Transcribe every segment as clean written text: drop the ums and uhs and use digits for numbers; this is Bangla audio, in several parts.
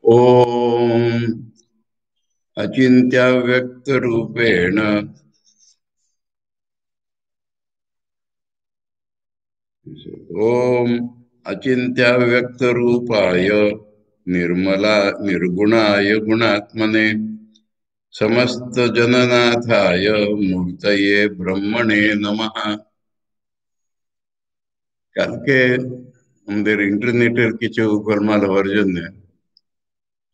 ओम अचिंत्य व्यक्त रूपेण ओम अचिंत्य व्यक्त रूपाय निर्मला निर्गुणाय गुणात्मने समस्त जननाथाय मूर्तये ब्रह्मणे नमः। কালকে আমাদের ইন্টারনেটের কিছু গোলমাল হওয়ার জন্য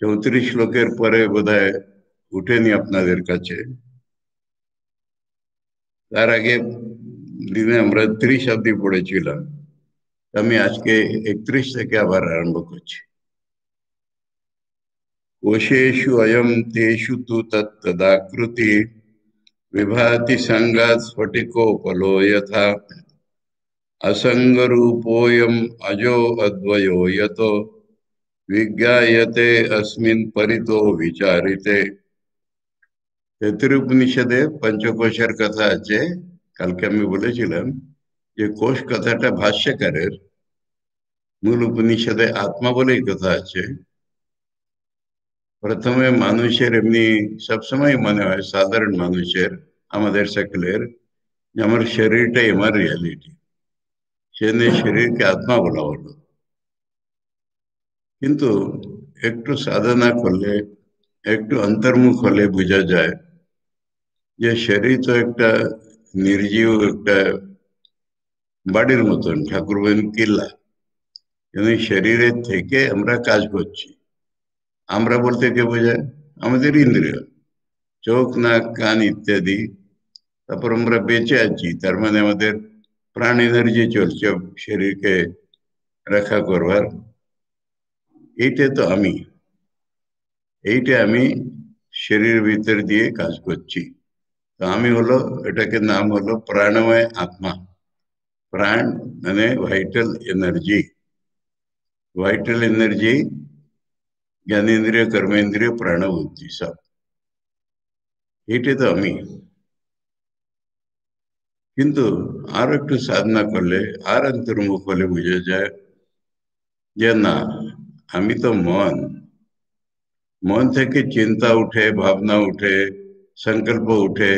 34 শ্লোকের পরে বোধহয় উঠেনি আপনাদের কাছে। তার আগে দিনে আমরা 30 অব্দি পড়েছিলাম। আমি আজকে 31 থেকে আবার আরম্ভ করছি। কোশেষু অয়ম তেষু তু তত্তদাকৃতি विभाति संगात् स्फटिकोपलो यथा असंगरूपोऽयम् अजो अद्वयो यतो विज्ञायते अस्मिन् परितो विचारिते। তৈত্তিরীয় পঞ্চকোশের কথা আছে। কালকে আমি বলেছিলাম যে কোষ কথাটা ভাষ্যকারের, মূল উপনিষদে আত্মা বলেই কথা আছে। প্রথমে মানুষের এমনি সবসময় মনে হয়, সাধারণ মানুষের, আমাদের সকলের, যে আমার শরীরটাই আমার রিয়ালিটি, সেজন্য শরীরকে আত্মা বলা হলো। কিন্তু একটু সাধনা করলে, একটু অন্তর্মুখ হলে বোঝা যায় যে শরীর তো একটা নির্জীব একটা বাড়ির মতন, ঠাকুর বলেন কিল্লা। কিন্তু শরীরের থেকে আমরা কাজ করছি। আমরা বলতে কে বোঝায়? আমাদের ইন্দ্রিয়, চোখ নাক কান ইত্যাদি। তারপর আমরা বেঁচে আছি, তার মানে আমাদের প্রাণ এনার্জি চলছে শরীরকে রক্ষা করবার। এইটা তো আমি, এইটা আমি শরীরের ভিতর দিয়ে কাজ করছি। তো আমি হলো, এটাকে নাম হলো প্রাণময় আত্মা। প্রাণ মানে ভাইটাল এনার্জি। ভাইটাল এনার্জি জ্ঞানেন্দ্রিয় কর্মেন্দ্রিয় প্রাণ বুদ্ধি সব, এইটা তো আমি। কিন্তু আর একটু সাধনা করলে, আর অন্তর্মুখ হলে বুঝা যায় যে না, আমি তো মন। মন থেকে চিন্তা উঠে, ভাবনা উঠে, সংকল্প উঠে,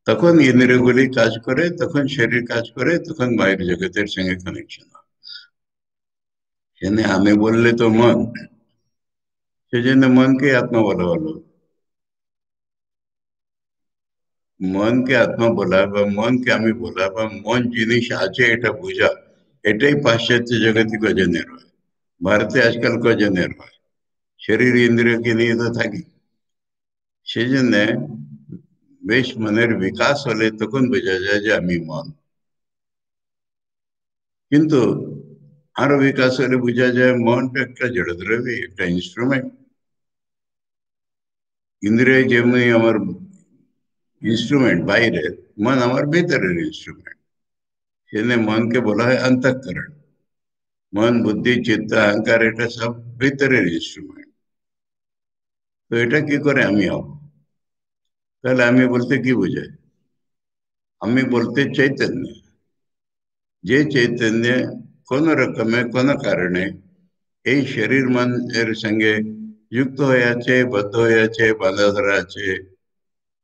তখন ইন্দ্রিয়গুলি কাজ করে, তখন শরীর কাজ করে, তখন বাইরের জগতের সঙ্গে কানেকশন হয়। সেখানে আমি বললে তো মন, সেজন্য মনকে আত্মা বলা হলো। মনকে আত্মা বলা বা মনকে আমি বলা বা মন জিনিস আছে এটা বোঝা, এটাই পাশ্চাত্য জগতে কজনের হয়, ভারতে আজকাল কজনের হয়। শরীর ইন্দ্রিয়কে নিয়ে তো থাকি। সেই জন্য বেশ মনের বিকাশ হলে তখন বোঝা যায় যে আমি মন। কিন্তু আরো বিকাশ হলে বোঝা যায় মনটা একটা জড়দ্রব্য, একটা ইনস্ট্রুমেন্ট। ইন্দ্রিয় যেমনি আমার ইনস্ট্রুমেন্ট বাইরের, মন আমার ভেতরের ইনস্ট্রুমেন্ট। সেজন্য মনকে বলা হয় অন্তঃকরণ। মন বুদ্ধি চিত্ত অহংকার এটা সব ভিতরের ইনস্ট্রুমেন্ট। তো এটা কি করে আমি হব? তাহলে আমি বলতে কি বোঝায়? আমি বলতে চৈতন্য। যে চৈতন্য কোন রকমে কোন কারণে এই শরীর মন এর সঙ্গে যুক্ত হয়ে আছে, বদ্ধ হয়ে আছে, বাঁধা ধরা আছে,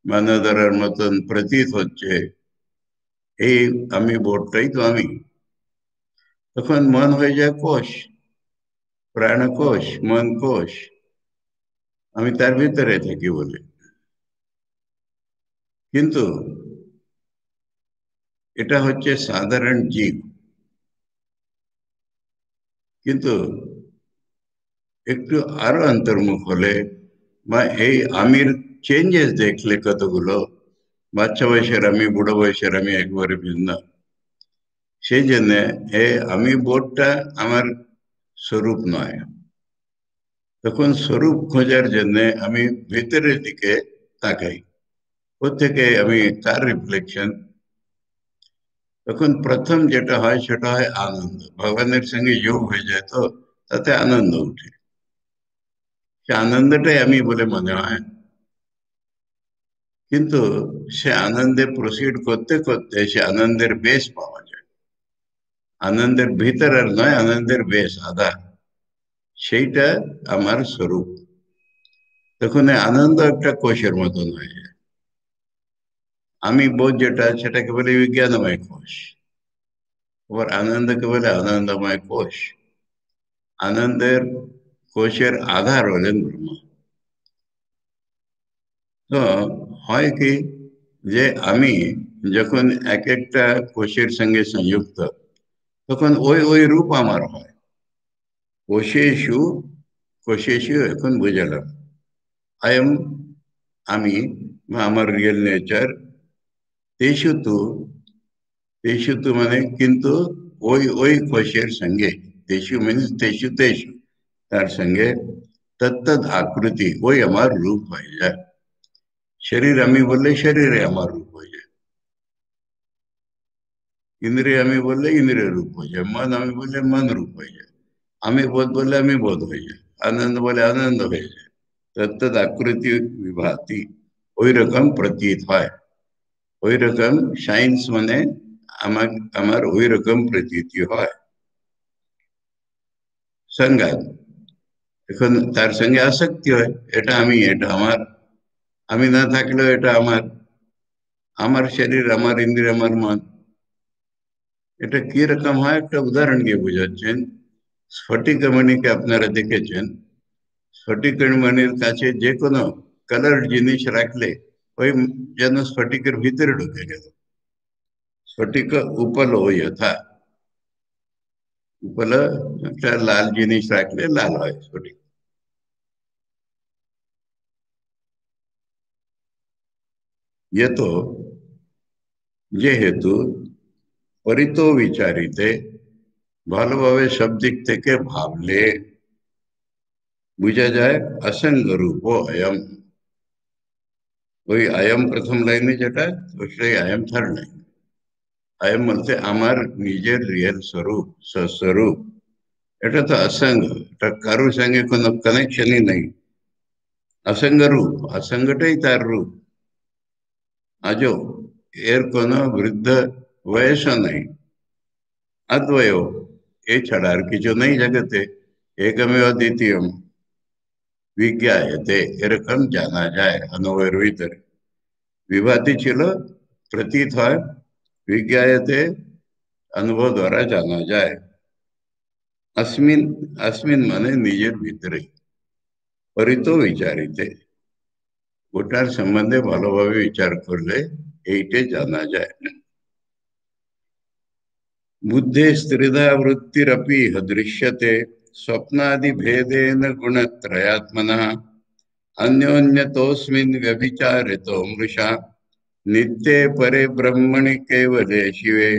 বাঁধা ধরার মতন প্রতীত হচ্ছে, এই আমি বোধটাই তো আমি। তখন মন হয়ে যায় কোষ, প্রাণ কোষ, মন কোষ। আমি তার ভিতরে থাকি বলে। কিন্তু এটা হচ্ছে সাধারণ জীব। কিন্তু একটু আরো অন্তর্মুখ হলে বা এই আমির চেঞ্জেস দেখলে কতগুলো, বাচ্চা বয়সের আমি, বুড়ো বয়সের আমি একবারে ভিন্ন। সেই জন্য আমি বোধটা আমার স্বরূপ নয়। তখন স্বরূপ খোঁজার জন্য আমি ভিতরের দিকে তাকাই, ওর থেকে আমি তার রিফ্লেকশন। তখন প্রথম যেটা হয় সেটা হয় আনন্দ। ভগবানের সঙ্গে যোগ হয়ে যায়, তো তাতে আনন্দ উঠে। সে আনন্দটাই আমি বলে মনে হয়। কিন্তু সে আনন্দে প্রসিড করতে করতে সে আনন্দের বেশ পাওয়া যায়। আনন্দের ভিতর আর নয়, আনন্দের বেশ আধার। সেইটা আমার স্বরূপ। তখন এই আনন্দ একটা কোষের মতন হয়ে যায়। আমি বোধ যেটা, সেটাকে বলে বিজ্ঞানময় কোষ। আবার আনন্দকে বলে আনন্দময় কোষ। আনন্দের কোষের আধার হলেন ব্রহ্ম। তো হয় কি, যে আমি যখন এক একটা কোষের সঙ্গে সংযুক্ত, তখন ওই ওই রূপ আমার হয়। কোষেষু, কোষেষু এখন বুঝালাম, আই এম, আমি বা আমার রিয়েল নেচার, তেষু তু, তেষু তু মানে কিন্তু ওই ওই কোষের সঙ্গে, তেষু মিনস তেষু তেষু, তার সঙ্গে তত্তদ আকৃতি, ওই আমার রূপ হয়ে যায়। শরীর আমি বললে শরীরে আমার রূপ হয়ে যায়, ইন্দ্রিয় আমি বললে ইন্দ্রিয় রূপ হয়ে যায়, মন আমি বললে মন রূপ হয়ে যায়, আমি বোধ বললে আমি বোধ হয়ে যায়, আনন্দ বলে আনন্দ হয়ে যায়। তত্তদ আকৃতি বিভাতি, ওই রকম প্রতীত হয়। ওই রকম সায়েন্স মানে আমার, আমার ওই রকম প্রতীতি হয়। সংঘাত, এখন তার সঙ্গে আসক্তি হয়, এটা আমি, এটা আমার। আমি না থাকলেও এটা আমার, আমার শরীর, আমার ইন্দ্রিয়, আমার মন। এটা কি রকম হয়, একটা উদাহরণ দিয়ে বোঝাচ্ছেন। স্ফটিকমণিকে আপনারা দেখেছেন, স্ফটিকমণির কাছে যে কোনো কালার জিনিস রাখলে ওই যেন স্ফটিকের ভিতরে ঢুকে গেল। স্ফটিক উপল ওই যথা, উপল একটা লাল জিনিস রাখলে লাল হয় স্ফটিক। ये तो যেহেতু পরিত বিচারিতে, ভালোভাবে সব দিক থেকে ভাবলে বোঝা যায় অসঙ্গ রূপ অয়ম। ওই অয়ম প্রথম লাইনে যেটা, ওইটাই অয়ম থার্ড লাইন। অয়ম বলতে আমার নিজের রিয়েল স্বরূপ, স্বস্বরূপ। এটা তো অসঙ্গ, এটা কারোর সঙ্গে কোনো কানেকশনই নেই। অসঙ্গ রূপ, অসঙ্গটাই তার রূপ। আজও এর কোনো বৃদ্ধ বয়সও নেই। অদ্বয়, এ ছাড়া আর কিছু নেই জগতে। একমেव দ্বিতীয়ম বিজ্ঞায়তে, এরকম জানা যায় অনুভবের ভিতরে। বিভাতি ছিল, প্রতীত হয়, বিজ্ঞায়তে অনুভব দ্বারা জানা যায়। अस्मिन, अस्मिन মানে নিজের ভিতরে, পরিত বিচারিতে, ওটার সম্বন্ধে ভালোভাবে বিচার করলে এইটা জানা যায়। বুদ্ধে স্ত্রিধা वृत्तिरपि दृश्यते स्वप्नादि भेदेन गुणत्रयात्मनः अन्योन्यतोऽस्मिन् व्यभिचारितो मृषा नित्ये परे ब्रह्मणि केवले शिवे।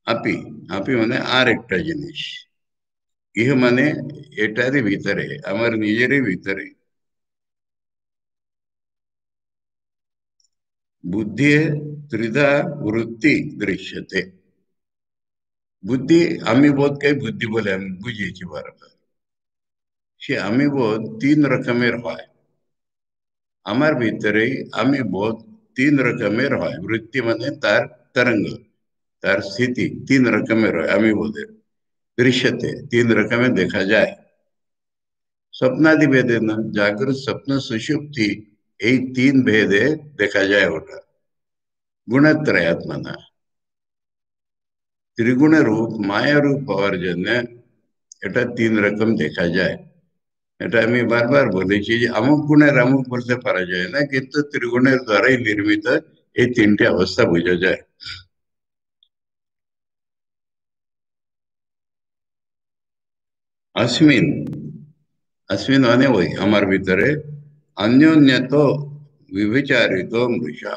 আপি, আপি মানে আর একটা জিনিস, ইহ মানে এটারই ভিতরে, আমার নিজেরই ভিতরে। বুদ্ধি ত্রিধা বৃত্তি দৃশ্যতে, বুদ্ধি, আমি বোধকে বুদ্ধি বলে আমি বুঝিয়েছি বারবার। সে আমি বোধ তিন রকমের হয় আমার ভিতরেই। আমি বোধ তিন রকমের হয়, বৃত্তি মানে তার তরঙ্গ, তার স্থিতি তিন রকমের হয় আমি বোধের। দৃশ্যতে তিন রকমের দেখা যায়। স্বপ্নাদি ভেদে না, জাগ্রত স্বপ্ন সুষুপ্তি, এই তিন ভেদে দেখা যায় ওটা। গুণত্রয়াত্মনা, ত্রিগুণ রূপ মায়া রূপ হওয়ার জন্য এটা তিন রকম দেখা যায়। এটা আমি বারবার বলেছি যে অমুক গুণের অমুক বলতে পারা যায় না, কিন্তু ত্রিগুণের দ্বারাই নির্মিত এই তিনটে অবস্থা বোঝা যায়। अस्मिन, अस्मिन মানে ওই আমার ভিতরে, অন্যোন্যত বিবিচারিত মৃষা,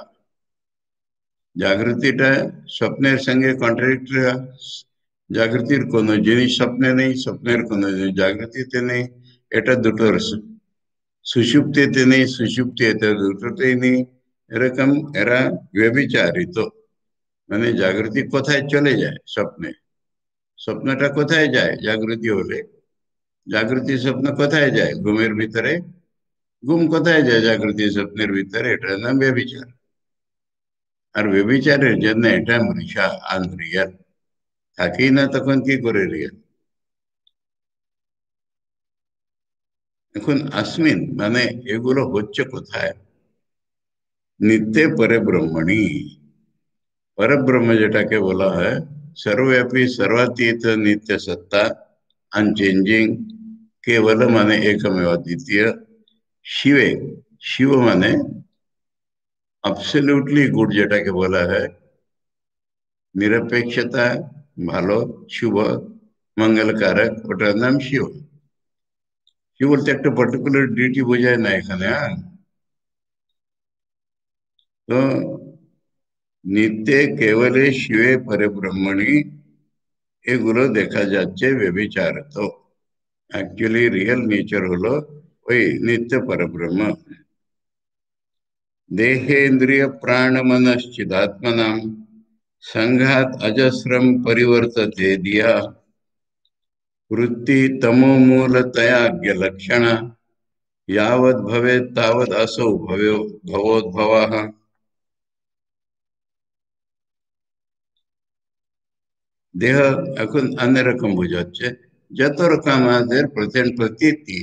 জাগৃতিটা স্বপ্নের সঙ্গে কন্ট্রাডিক্টরি। জাগৃতির কোনো জিনিস স্বপ্নে নেই, স্বপ্নের কোনো জিনিস জাগৃতিতে নেই। এটা দুটোর সুষুপ্তিতে নেই, সুষুপ্তি এটা দুটোতেই নেই। এরকম এরা ব্যভিচারিত, মানে জাগৃতি কোথায় চলে যায় স্বপ্নে, স্বপ্নটা কোথায় যায় জাগৃতি হলে, জাগৃতি স্বপ্ন কোথায় যায় ঘুমের ভিতরে, ঘুম কোথায় যায় জাগৃতি স্বপ্নের ভিতরে, এটার নাম ব্যভিচার। আর ব্যভিচারের জন্য এটা মৃষা, আনরিয়াল, থাকেই না তখন কি করে রিয়েল। এখন আসমিন মানে এগুলো হচ্ছে কোথায়? নিত্যে পরে ব্রহ্মণী। परब्रह्म যেটাকে বলা হয়, सर्वव्यापी सर्वातीत नित्य सत्ता, अनचेंजिंग, केवल माने एकमेव द्वितीय, शिवे, शिव माने অ্যাবসলিউটলি গুড যেটাকে বলা হয়, নিরপেক্ষতা, ভালো, শুভ, মঙ্গলকারক, ওটার নাম শিব। শিব বলতে একটা পার্টিকুলার ডিটি বোঝায় না এখানে, হ্যাঁ। তো নিত্যে কেবলে শিবে পরে ব্রহ্মণী, এগুলো দেখা যাচ্ছে ব্যভিচারত। অ্যাকচুয়ালি রিয়েল নেচার হলো ওই নিত্য পরব্রহ্ম। देहेन्द्रिय प्राण मनश्चिदात्मनां संघात अजस्रम परिवर्तते दिया, वृत्ति तमो मूलतयाज्ञ लक्षण, यावद् भवेत् तावद् असौ भवो भवोद्भवः। দেহ এখন অন্যরকম বোঝাচ্ছে। যত রকম আমাদের প্রেজেন্ট প্রতীতি,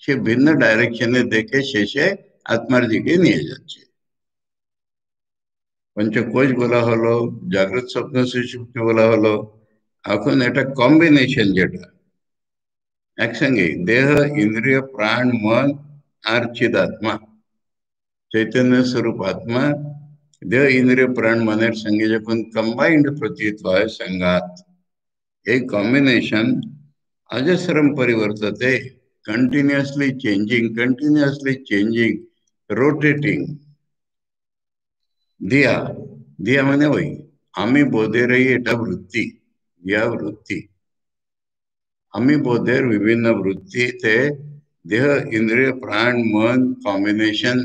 সে ভিন্ন ডাইরেকশনে দেখে শেষে আত্মার দিকে নিয়ে যাচ্ছে। পঞ্চকোষ বলা হলো, জাগ্রত স্বপ্ন সুষুপ্তি বলা হলো, এখন এটা কম্বিনেশন যেটা একসঙ্গে দেহ ইন্দ্রিয় প্রাণ মন আর চিদাত্মা, চৈতন্য স্বরূপ আত্মা, দেহ ইন্দ্রিয় প্রাণ মনের সঙ্গে যখন কম্বাইন্ড প্রতীত হয় সংঘাত, এই কম্বিনেশন अजस्रम परिवर्तते, कंटिन्यूअसली चेंजिंग, रोटेटिंग। दिया, दिया মানে ওই আমি বোধের এটা বৃত্তি, দিয়া বৃত্তি। আমি বোধের বিভিন্ন বৃত্তিতে দেহ ইন্দ্রিয় প্রাণ মন কম্বিনেশন,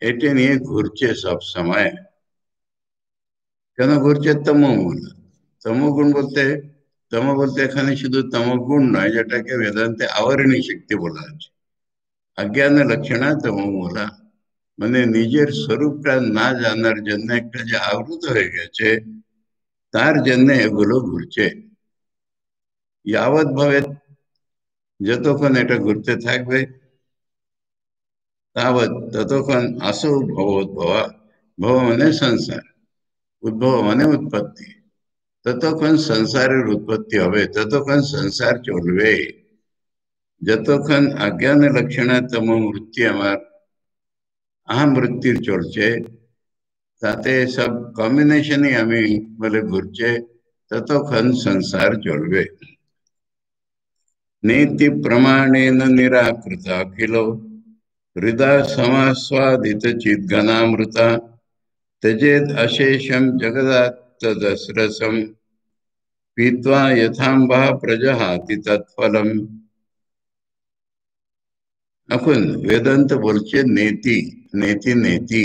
এটা নিয়ে ঘুরছে সব সময়। কেন ঘুরছে? তমোগুণ। তমোগুণ বলতে, তম বলতে এখানে শুধু তমগুণ নয়, যেটাকে বেদান্তে আবরণী শক্তি বলা আছে। অজ্ঞান লক্ষণা তমোমূলা, মানে নিজের স্বরূপটা না জানার জন্য একটা যে আবৃত হয়ে গেছে, তার জন্য এগুলো ঘুরছে। যাবৎ ভাবে, যতক্ষণ এটা ঘুরতে থাকবে, তাবৎ ততক্ষণ আসৌ ভবোদ্ভবা, ভব মানে সংসার, উদ্ভব মানে উৎপত্তি, ততক্ষণ সংসারের উৎপত্তি হবে, ততক্ষণ সংসার চলবে। যতক্ষণ অজ্ঞান লক্ষণা তম বৃত্তি আমার আহম বৃত্তির চলছে, তাতে সব কম্বিনেশনই আমি বলে ঘুরছে, ততক্ষণ সংসার চলবে। नीति प्रमाणेन निराकृत अखिलो, हृदय समास्वादित चिद्घनामृता, त्यजेद अशेषम जगदात्तदसरसम, पीत्वा यथाम्बः प्रजहाति तत्फलम। এখন বেদান্ত বলছে নেতি, নেতি নেতি,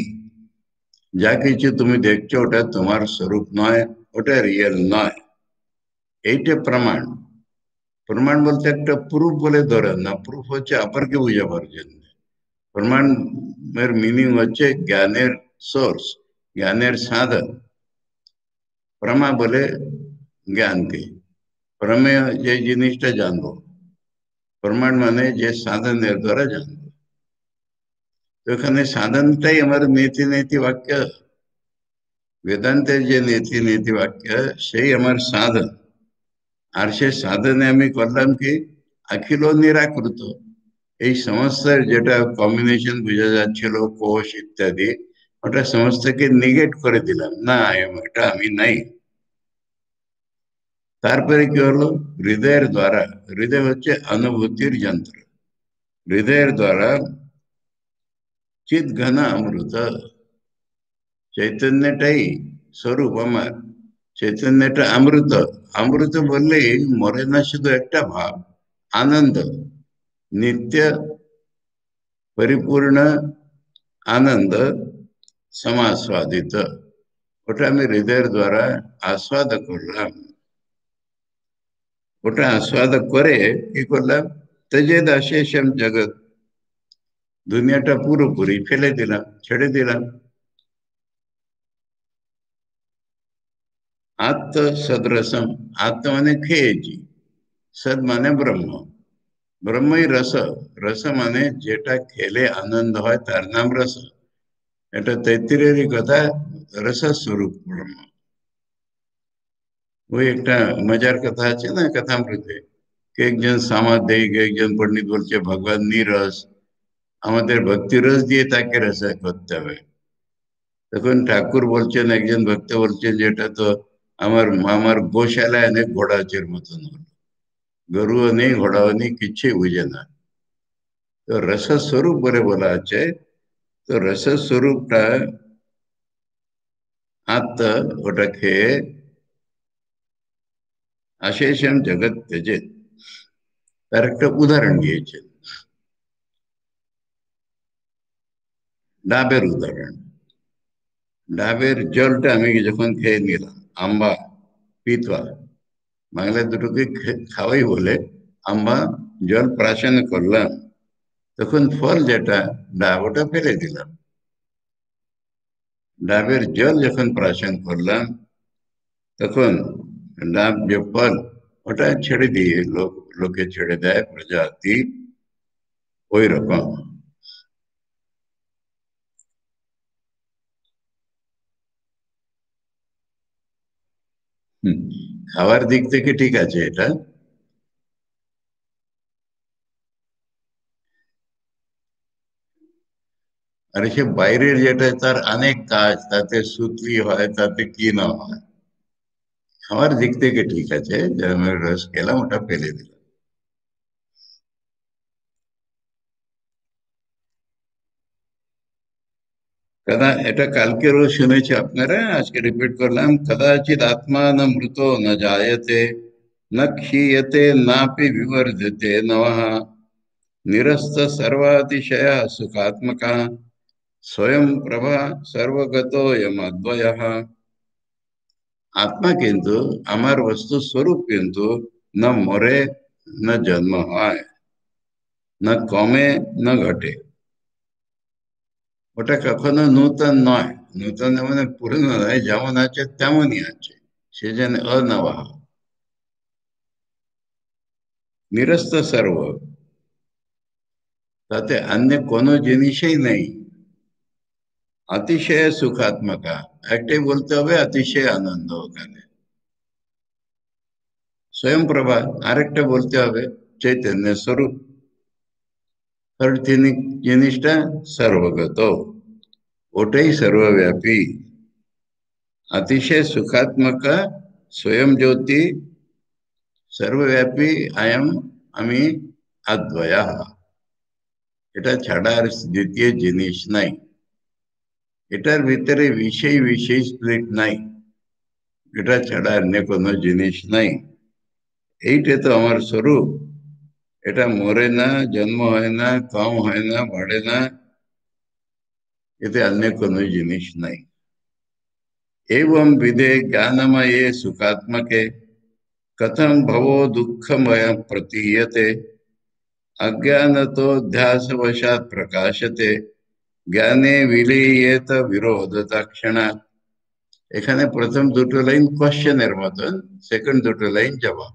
যা কিছু তুমি দেখছো ওটা তোমার স্বরূপ নয়, ওটা রিয়েল নয়, এইটা প্রমাণ। প্রমাণ বলতে একটা প্রুফ বলে ধরেন না, প্রুফ হচ্ছে অপরকে বুঝাবার জন্য। প্রমাণের মিনিং হচ্ছে জ্ঞানের সোর্স, জ্ঞানের সাধন। প্রমা বলে জ্ঞানকে, প্রমেয় যে জিনিসটা জানবো, প্রমাণ মানে যে সাধনের দ্বারা জানবো। তো এখানে সাধনটাই আমার নীতি নীতি বাক্য, বেদান্তের যে নীতি নীতি বাক্য, সেই আমার সাধন। আর সে সাধনে আমি করলাম কি, অখিল নিরাকৃত, এই সমস্যার যেটা কম্বিনেশন বোঝা যাচ্ছিল কোষ ইত্যাদি, ওটা সমস্তকে নিগেট করে দিলাম, না এটা আমি নাই। তারপরে কি হলো? হৃদয়ের দ্বারা, হৃদয় হচ্ছে অনুভূতির যন্ত্র, হৃদয়ের দ্বারা চিৎ ঘন অমৃত, চৈতন্যটাই স্বরূপ আমার, চৈতন্যটা অমৃত। অমৃত বললেই মরে না শুধু একটা ভাব, আনন্দ, নিত্য পরিপূর্ণ আনন্দ, সমাস্বাদিত, ওটা আমি হৃদয়ের দ্বারা আস্বাদ করলাম। ওটা আস্বাদ করে কি করলাম? তেজেদ অশেষম জগৎ, দুনিয়াটা পুরোপুরি ফেলে দিলাম, ছেড়ে দিলাম। আত্ম সদরসম, আত্ম মানে খেয়েছি, সদ মানে ব্রহ্ম, ব্রহ্মই রস। রস মানে যেটা খেলে আনন্দ হয় তার নাম রস। এটা তৈত্তিরেরই কথা। রস স্বরূপ ব্রহ্ম। ওই একটা মজার কথা আছে না কথামৃতে, কে একজন সামাজিক একজন পণ্ডিত বলছে ভগবান নিরস, আমাদের ভক্তি রস দিয়ে তাকে রস করতে হবে। তখন ঠাকুর বলছেন, একজন ভক্ত বলছেন, যেটা তো আমার গোশালায় অনেক ঘোড়াচের মতন হলো, গরুও নেই ঘোড়াও নেই, কিচ্ছুই বুঝে না। তো রসস্বরূপ বলে বলা আছে। তো রসস্বরূপটা আত্মা, ওটা খেয়ে অশেষম জগৎ তেজে। তার একটা উদাহরণ দিয়েছেন, ডাবের উদাহরণ। ডাবের জলটা আমি যখন খেয়ে নিলাম, আম্বা পিতোয়া, বাংলায় দুটোকে খাওয়াই বলে, আম্বা জল প্রাশন করলাম, তখন ফল যেটা ডাব, ওটা ফেলে দিলাম। ডাবের জল যখন প্রাশন করলাম, তখন ডাব যে ফল, ওটা ছেড়ে দিয়ে লোকে ছেড়ে দেয় প্রজাতি, ওই রকম। হুম, খাওয়ার দিক থেকে ঠিক আছে এটা। আর সে বাইরের যেটা, তার অনেক কাজ, তাতে সুতলি হয়, তাতে কি না হয়। খাওয়ার দিক থেকে ঠিক আছে, যে আমি রস খেলাম ওটা ফেলে দিলাম। কদা, এটা কালকেরও শুনেছি আপনারা, আজকে রিপিট করলাম, কদাচিৎ আত্মা ন মৃত ন জায়তে ন ক্ষীয়তে নাপি বিবর্ধতে নমঃ নিরস্ত সর্বাতিশয় সুখাत्मक स्वयं प्रभा सर्वगतो यम अद्वयः। আত্মা কিন্তু, আমার বস্তু স্বরূপ কিন্তু না মরে, না জন্ম হয়, না কমে, না ঘটে। ওটা কখনো নূতন নয়। নূতন মানে পুরনো নয়, যেমন আছে তেমনই আছে। সে যেন অনবা, নিরস্ত সর্ব, তাতে অন্য কোনো জিনিসই নেই। অতিশয় সুখাত্মকা, একটাই বলতে হবে, অতিশয় আনন্দ ওখানে। স্বয়ং প্রভা, আরেকটা বলতে হবে, চৈতন্য স্বরূপ। আর তিনি জিনিসটা সর্বগত, ওটাই সর্বব্যাপী। अतिशय सुखात्मक, स्वयं ज्योति, सर्वव्यापी, अयम, আমি, অদ্বয়। এটা ছাড়া আর দ্বিতীয় জিনিস নাই। এটার ভিতরে বিশেষ বিশেষ স্প্লিট নাই। এটা ছাড়া অন্য কোনো জিনিস নাই। এইটা তো আমার স্বরূপ। এটা মরে না, জন্ম হয় না, কম হয় না, বাড়ে না, এতে অন্য কোনো জিনিস নাই। एवं विदे ज्ञानमये सुखात्मके कथम भवो दुःखमय प्रतीयते अज्ञानतो ध्यासवशात् प्रकाशते জ্ঞানে বিলীয়েত বিরোধ তৎক্ষণাৎ। এখানে প্রথম দুটো লাইন কোশ্চেনের মতন, সেকেন্ড দুটো লাইন জবাব।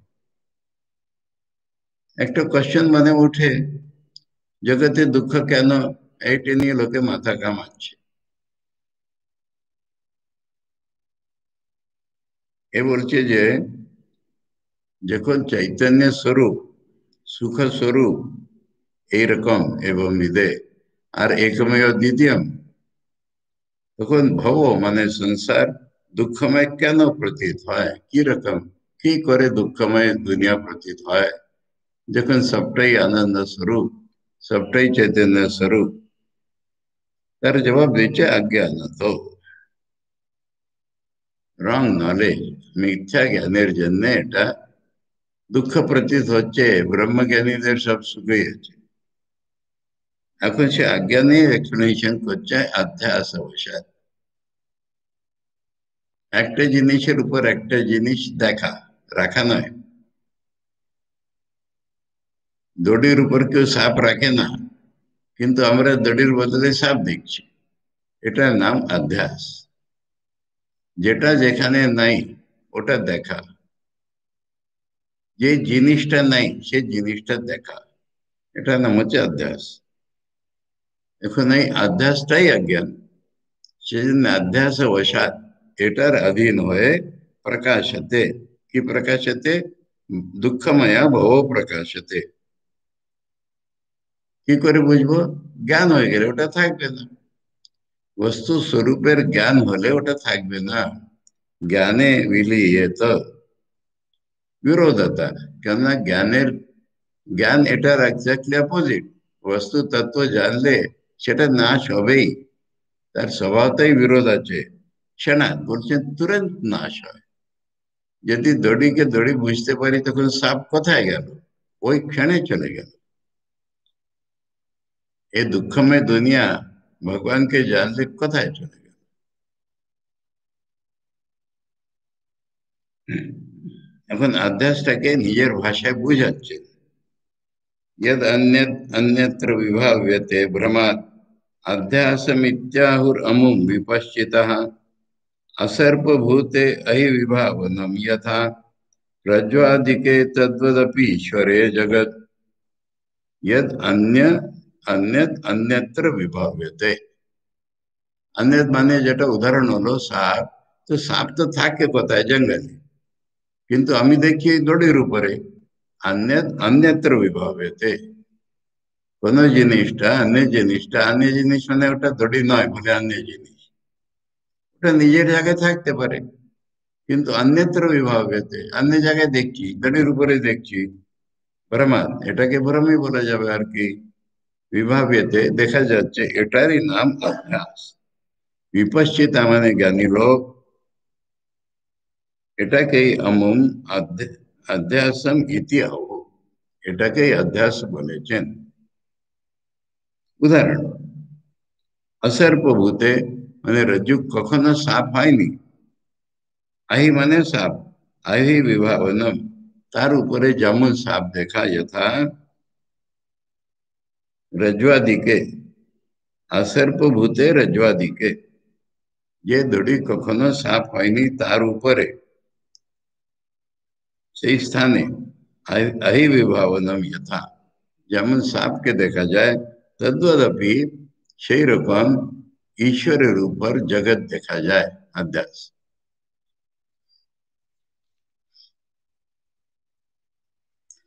একটা কোশ্চেন মানে উঠে, জগতে দুঃখ কেন, এইটা নিয়ে লোকে মাথা ঘামাচ্ছে। এ বলছে যে যখন চৈতন্য স্বরূপ, সুখ স্বরূপ এইরকম এবং বিদে, আর একমেव দ্বিতীয়ম, তখন ভব মানে সংসার দুঃখময় কেন প্রতীত হয়, কি রকম, কি করে দুঃখময় দুনিয়া প্রতীত হয়, যখন সবটাই আনন্দ স্বরূপ, সবটাই চৈতন্য স্বরূপ। তার জবাব দিচ্ছে অজ্ঞান তো, রং নলেজ, মিথ্যা জ্ঞানের জন্য এটা দুঃখ প্রতীত হচ্ছে। ব্রহ্মজ্ঞানীদের সব সুখই আছে। এখন সে অজ্ঞানে এক্সপ্লেনেশন করছে অধ্যাস অবসাদ। একটা জিনিসের উপর একটা জিনিস দেখা, রাখা নয়। দড়ির উপর কেউ সাপ রাখে না, কিন্তু আমরা দড়ির বদলে সাপ দেখছি। এটার নাম অধ্যাস। যেটা যেখানে নাই ওটা দেখা, যে জিনিসটা নাই সে জিনিসটা দেখা। এটার নাম হচ্ছে অধ্যাস। এখন এই অধ্যাসটাই অজ্ঞান। সেজন্য অধ্যাস বশাৎ এটার অধীন হয়ে প্রকাশতে, কি প্রকাশতে? দুঃখময় ভব প্রকাশতে। কি করে বুঝবো? জ্ঞান হয়ে গেলে ওটা থাকবে না। বস্তু স্বরূপের জ্ঞান হলে ওটা থাকবে না। জ্ঞানে বিলীয়ত বিরোধতা। কেননা জ্ঞান এটার এক্স্যাক্টলি অপোজিট। বস্তু তত্ত্ব জানলে সেটা নাশ হবেই, তার স্বভাবতাই বিরোধ আছে। সেনা বলছেন তুরন্ত নাশ হয়। যদি দড়িকে দড়ি বুঝতে পারি তখন সাপ কোথায় গেল? ওই ক্ষণে চলে গেল। এই দুঃখময় দুনিয়া ভগবানকে জানলে কোথায় চলে গেল? এখন আধ্যাসটাকে নিজের ভাষায় বুঝাচ্ছে। यद अन्यत्र विभाव्यते भ्रमात् अध्यासमित्याहुरमुं विपश्चितः असर्पभूते अहिविभावनं यथा रज्ज्वादिके तद्वदपि ईश्वरे जगत् यद अन्यत अन्यत्र विभाव्यते। अन्यत माने যেটা উদাহরণ হলো সাপ। তো সাপ তো থাকে কোথায়? জঙ্গলে। কিন্তু আমি দেখি এই দড়ির উপরে। अन्यत्र विभाव्यते। কোন अन्य জিনিস মানে ওটা দড়ি নয় বলে अन्य জিনিস। ওটা নিজের জায়গায় থাকতে পারে, কিন্তু অন্যত্র বিভাবেতে অন্য জায়গায় দেখছি, দড়ির উপরে দেখছি। ভ্রমাদ, এটাকে ভ্রমই বলা যাবে আর কি। বিভাবেতে দেখা যাচ্ছে, এটারই নাম অভ্যাস। বিপশ্চিতা মানে জ্ঞানী লোক এটাকেই অমুম অধ্যাসম ইতি আহ, এটাকেই অধ্যাস বলেছেন। উদাহরণ, অসর্পভূতে মানে রজ্জু কখনো সাপ হয়নি। আহি মানে সাপ, আহি বিভাবনম তার উপরে যেমন সাপ দেখা, যথা রজ্জ্বাদিকে, অসর্পভূতে রজ্জ্বাদিকে, যে দড়ি কখনো সাপ হয়নি তার উপরে, সেই স্থানে আহি বিভাবনম যথা, যেমন সাপকে দেখা যায়, তদ্বদপি সেই রকম ঈশ্বরের উপর জগৎ দেখা যায়। অধ্যাস।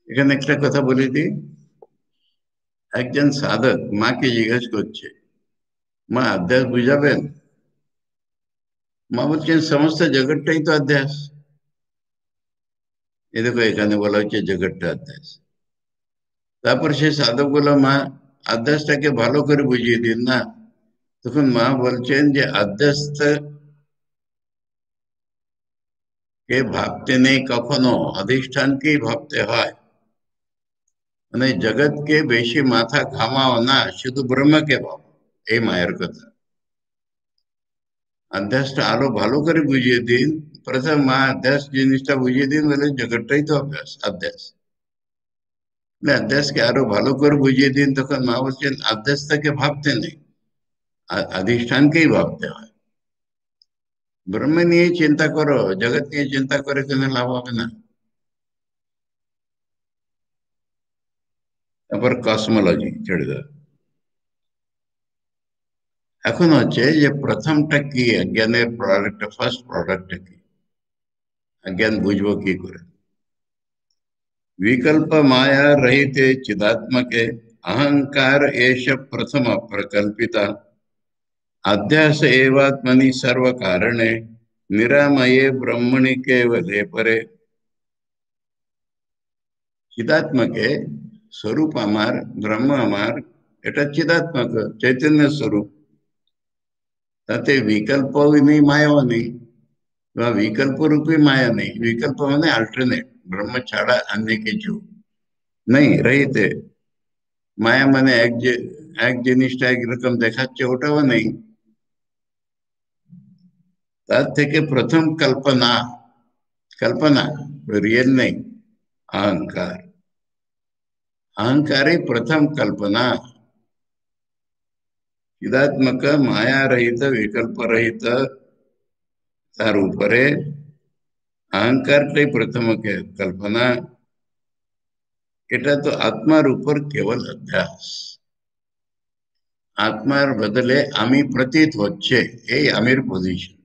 এখানে একটা কথা বলে দিই। একজন সাধক মাকে জিজ্ঞেস করছে, মা অধ্যাস বুঝাবেন? মা বলছেন সমস্ত জগৎটাই তো অধ্যাস। এ দেখো এখানে বলা হচ্ছে জগৎটা অধ্যাস। তারপর সে সাধক বলল, মা অধ্যাসটাকে ভালো করে বুঝিয়ে দিন না। তখন মা বলছেন যে অধ্যাস কে ভাবতে নেই কখনো, অধিষ্ঠানকেই ভাবতে হয়। মানে জগৎকে বেশি মাথা ঘামাও না, শুধু ব্রহ্মকে ভাবো। এই মায়ের কথা। অধ্যাসটা আরো ভালো করে বুঝিয়ে দিন। প্রথম মা অধ্যাস জিনিসটা বুঝিয়ে দিন, বলে জগৎটাই তো অধ্যাস। না, অধ্যাসকে আরো ভালো করে বুঝিয়ে দিন। তখন মা বলছেন অধ্যাসটাকে ভাবতে নেই, अधिष्ठानকেই ভাবতে হয়। ব্রহ্ম নিয়ে চিন্তা করো, জগৎ নিয়ে চিন্তা করে কোনো লাভ হবে না। তারপর কসমোলজি ছেড়ে দাও। এখন হচ্ছে যে প্রথমটা কি, অজ্ঞানের প্রোডাক্ট, ফার্স্ট প্রোডাক্টটা কি? अज्ञान बुझबो की करे? विकल्प माया रहिते चिदात्मके अहंकार एष प्रथम प्रकल्पिता अध्यास एवात्मनि सर्व कारणे निरामये ब्रह्मणि केवले परे। चिदात्मके स्वरूप আমার, ব্রহ্ম আমার, এটা চিদাত্মক চৈতন্য স্বরূপ। তাতে বিকল্পও নেই, মায়াও নেই, বা বিকল্প রূপে মায়া নেই। বিকল্প মানে অল্টারনেট, ব্রহ্ম ছাড়া অন্য কিছু নেই, রহিতে। মায়া মানে এক জিনিসটা একরকম দেখাচ্ছে, ওটাও নেই। তার থেকে প্রথম কল্পনা, কল্পনা রিয়েল নেই, अहंकार। अहंकार ही प्रथम कल्पना। चिदात्मक माया रहित विकल्प रहित तार ऊपरे अहंकार प्रथम कल्पना। এটা তো আত্মার উপর কেবল অধ্যাস। আত্মার বদলে আমি প্রতীত হচ্ছে, এই আমির পজিশন।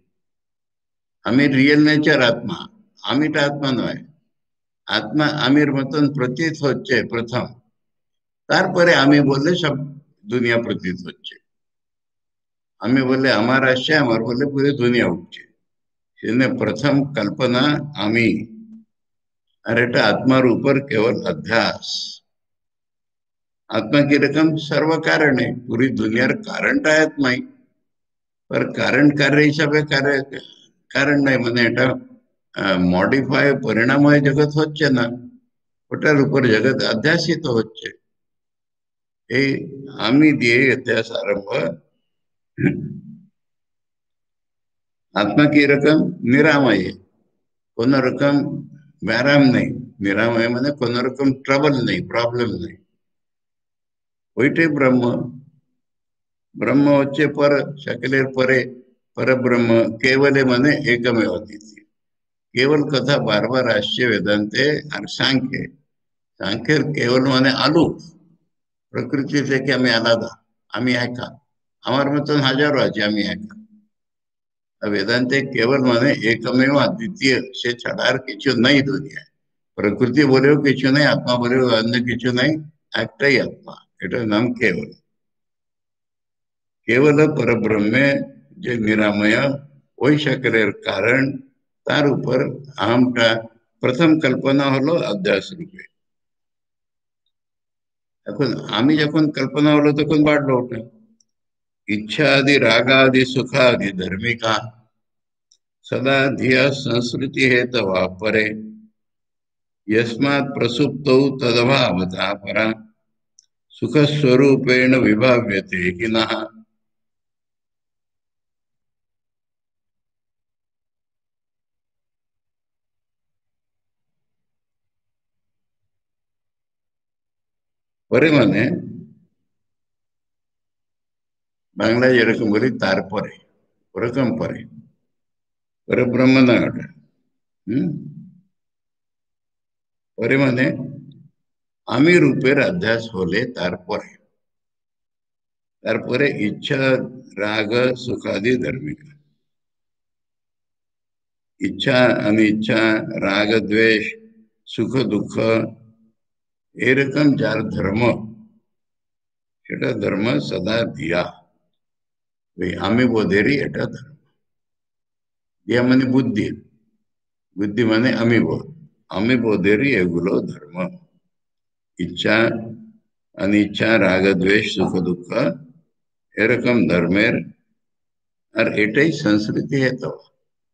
আমির রিয়েল নেচার আত্মা, আমিটা আত্মা নয়। আত্মা আমির মতন প্রতীত হচ্ছে প্রথম, তারপরে আমি বললে সব দুনিয়া প্রতীত হচ্ছে। আমি বললে আমার আসছে, আমার বললে পুরো দুনিয়া উঠছে। সেজন্য প্রথম কল্পনা আমি, আর এটা আত্মার উপর কেবল अध्यास। आत्मा की रकम सर्व कारण है, पूरी दुनियार कारणটা आत्माই। पर कारण कार्य হিসাবে কারণ নাই, মানে এটা মডিফাই পরিণাময় জগৎ হচ্ছে না, ওটার উপর জগৎ अध्यासित হচ্ছে। এই আমি দিয়ে अध्यास আরম্ভ। आत्मा की रकम निरामय, কোন রকম ব্যারাম নেই। নিরাময় মানে কোন রকম ট্রাবল নেই, প্রবলেম নেই, ওইটাই ব্রহ্ম। ব্রহ্ম হচ্ছে পর, সকলের পরে পরব্রহ্ম। কেবলে মানে একমেव अद्वितीय। কেবল কথা বারবার আসছে বেদান্তে আর সাংখ্যে। সাংখ্যের কেবল মানে আলোক, প্রকৃতি থেকে আমি আলাদা, আমি একা, আমার মতন হাজারো আছে, আমি একা। আর বেদান্তে কেবল মানে একমেव अद्वितीय, সে ছাড়া আর কিছু নাই দুনিয়ায়। প্রকৃতি বলেও কিছু নাই, আত্মা বলেও অন্য কিছু নাই, একটাই আত্মা, এটার নাম কেবল। কেবল পরব্রহ্মে যে নিরাময়, ওই সকলের কারণ, তার উপর আহমটা প্রথম কল্পনা হলো अध्यास রূপে। এখন আমি যখন কল্পনা হলো তখন বাড়লো ওটা। इच्छा आदि राग आदि सुख आदि धर्मिका सदा धिया संस्कृति है तवा परे यस्मात् प्रसुप्तौ तदभावता परा सुख स्वरूपेण विभाव्यते किनः। পরে মানে বাংলায় যেরকম বলি তারপরে, ওরকম পরে, পরে ব্রহ্ম না ওটা। হম, পরে মানে আমি রূপের अध्यास হলে তারপরে, তারপরে ইচ্ছা রাগ সুখাদি ধার্মিক। ইচ্ছা অনিচ্ছা, রাগ দ্বেষ, সুখ দুঃখ, এরকম যার ধর্ম, সেটা ধর্ম সদা দিয়া। ওই আমি বোধেরই এটা ধর্ম। দিয়া মানে বুদ্ধি, বুদ্ধি মানে আমি বোধ, আমি বোধেরই এগুলো ধর্ম। ইচ্ছা অনিচ্ছা রাগ দ্বেষ সুখ দুঃখ, এরকম ধর্মের। আর এটাই সংস্কৃতি হেত,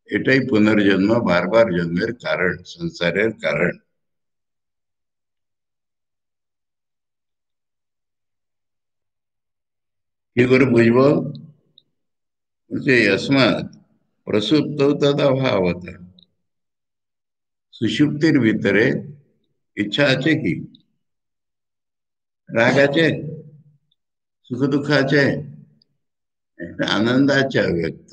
এটাই পুনর্জন্ম, বারবার জন্মের কারণ, সংসারের কারণ। কি করে বুঝবো? বলছে यस्मात् প্রসুপ্ত তদভাবত। সুষুপ্তির ভিতরে ইচ্ছা আছে কি? রাগ আছে, সুখ দুঃখ আছে, একটা আনন্দ আছে অব্যক্ত।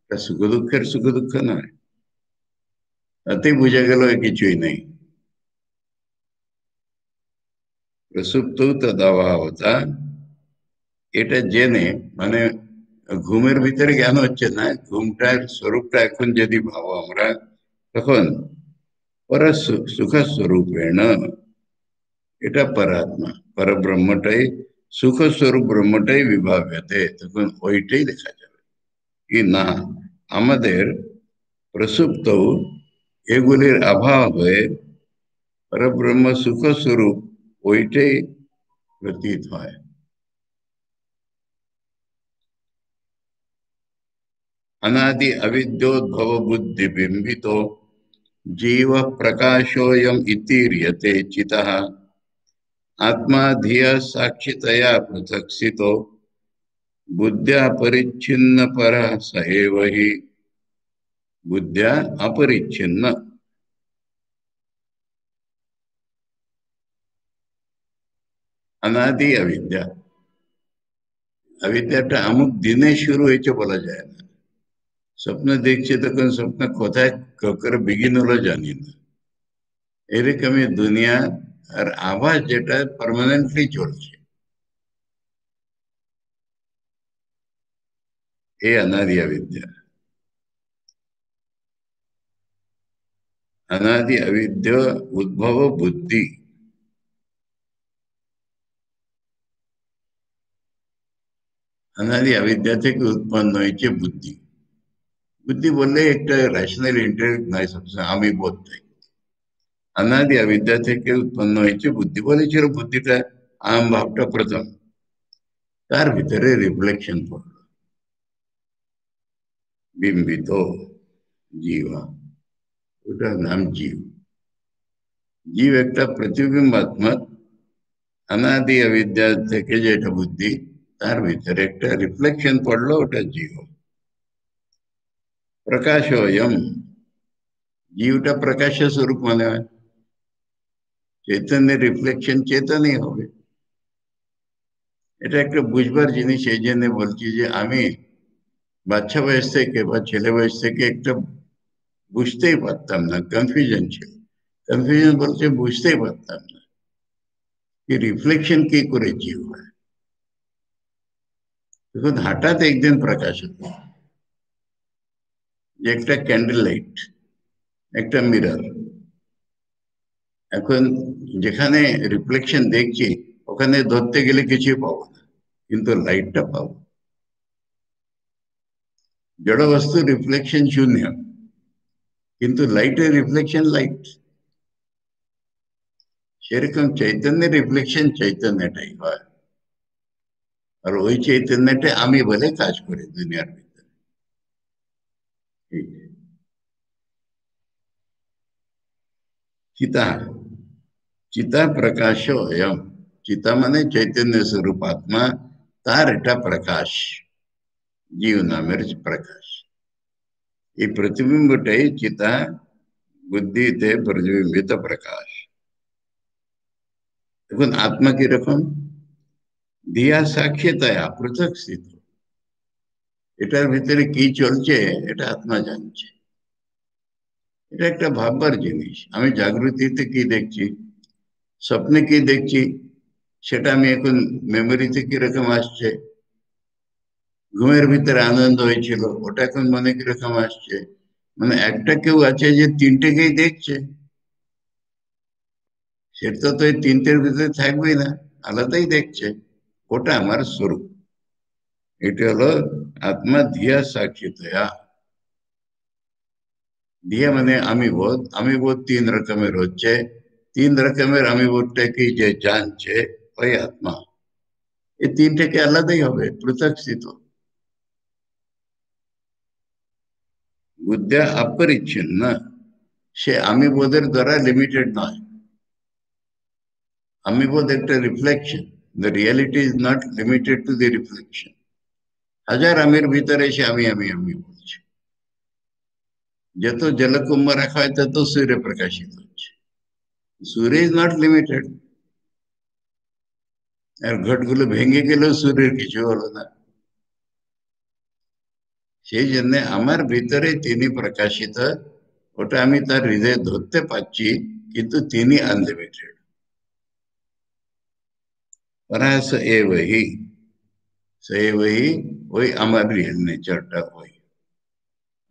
এটা সুখ দুঃখের সুখ দুঃখ নয়, তাতেই বুঝা গেল এ কিছুই নেই। প্রসুপ্ত তদভাবতা, এটা জেনে মানে ঘুমের ভিতরে জ্ঞান হচ্ছে না, ঘুমটার স্বরূপটা এখন যদি ভাবো আমরা, তখন পর সুখ স্বরূপেণ, এটা পরাত্মা, পরব্রহ্মটাই, সুখ স্বরূপ ব্রহ্মটাই বিভাব্যতে, তখন ওইটাই দেখা যাবে কি না আমাদের প্রসুপ্ত এগুলির অভাব হয়ে পরব্রহ্ম সুখ স্বরূপ, ওইটাই প্রতীত হয়। अनादि अविद्योद्भव बुद्धि बिंबितो जीव प्रकाशोऽयम् इतीर्यते चितः आत्मा धिया साक्षितया पृथक्सितो बुद्ध्या परिच्छिन्न परः स एव हि। बुद्ध्या अपरिच्छिन्न, अनादि अविद्या, अविद्याটা আমুক দিনে শুরু হয়েছে বলা যায় না। স্বপ্ন দেখছি তখন স্বপ্ন কোথায় করে বিগিন হলো জানি না। এরকমই দুনিয়া আর আভাস যেটা পার্মানেন্টলি চলছে, এই অনাদি অবিদ্যা। অনাদি অবিদ্যা উদ্ভব বুদ্ধি। অনাদি অবিদ্যা থেকে উৎপন্ন হয়েছে বুদ্ধি। বুদ্ধি বললে একটা রেশনাল ইন্টারেক্ট নয়, সবসময় আমি বোধ থেকে। অনাদি অবিদ্যা থেকে উৎপন্ন হয়েছে বুদ্ধি। বলেছিল বুদ্ধিটা আম ভাবটা প্রথম, তার ভিতরে রিফ্লেকশন পড়লো, বিম্বিত জীবা, ওটার নাম জীব। জীব একটা প্রতিবিম্বাত্মক অনাদি অবিদ্যা থেকে যেটা বুদ্ধি, তার ভিতরে একটা রিফ্লেকশন পড়লো, ওটা জীব। প্রকাশোয়ম, জীবটা প্রকাশ স্বরূপ মনে হয়। চৈতন্যের রিফ্লেকশন চেতনই হবে। এটা একটা বুঝবার জিনিস, এই জন্য বলছি যে আমি বাচ্চা বয়স থেকে বা ছেলে বয়স থেকে একটা বুঝতেই পারতাম না, কনফিউশন ছিল। কনফিউশন বলতে বুঝতেই পারতাম না कि রিফ্লেকশন কি করে জীব হয়। তখন হঠাৎ একদিন প্রকাশ হলো যে একটা ক্যান্ডেল লাইট, একটা মিরর। এখন যেখানে রিফ্লেকশন দেখছি, ওখানে ধরতে গেলে কিছুই পাবো না, কিন্তু লাইটটা পাবো। জড় বস্তু রিফ্লেকশন শূন্য, কিন্তু লাইটের রিফ্লেকশন লাইট। সেরকম চৈতন্যের রিফ্লেকশন চৈতন্যটাই হয়। আর ওই চৈতন্যটা আমি বলে কাজ করে দুনিয়ার ভিতরে। চিতা, চিতা প্রকাশ অয়ম। চিতা মানে চৈতন্য স্বরূপ আত্মা, তার এটা প্রকাশ, জীব নামের প্রকাশ। এই প্রতিবিম্বটাই চিতা, বুদ্ধিতে প্রতিবিম্বিত প্রকাশ। দেখুন আত্মা কিরকম, দিয়া সাক্ষীতায়া পৃথক স্থিত। এটার ভিতরে কি চলছে এটা আত্মা জানছে। এটা একটা ভাববার জিনিস। আমি জাগৃতিতে কি দেখছি, স্বপ্নে কি দেখছি, সেটা আমি এখন মেমোরিতে কিরকম আসছে, ঘুমের ভিতরে আনন্দ হয়েছিল ওটা এখন মনে কিরকম আসছে। মানে একটা কেউ আছে যে তিনটেকেই দেখছে, সেটা তো এই তিনটের ভিতরে থাকবেই না, আলাদাই দেখছে। ওটা আমার স্বরূপ। এটা হলো আত্মা ধিয়া সাক্ষিতয়া। ধিয়া মানে আমি বোধ। আমি বোধ তিন রকমের হচ্ছে, তিন রকমের আমি বোধটাকে যে জানছে, ওই আত্মা। এই তিনটাকে আলাদাই হবে, পৃথক স্থিত। বুদ্ধা অপরিচ্ছিন্ন, সে আমি বোধের দ্বারা লিমিটেড নয়। আমি বোধ একটা reflection, the reality is not limited to the reflection. হাজার আমির ভিতরে সে আমি বলছে। যত জলকুম্ভ রাখা হয় তত সূর্য প্রকাশিত হচ্ছে। সূর্য ইজ নট লিমিটেড। আর ঘটগুলো ভেঙে গেলেও সূর্যের কিছু হলো না। সেই জন্য আমার ভিতরে তিনি প্রকাশিত, ওটা আমি তার হৃদয়ে ধরতে পারছি, কিন্তু তিনি আনলিমিটেড। পরাস এ वही, সে वही, ওই আমার রিয়েল নেচারটা, ওই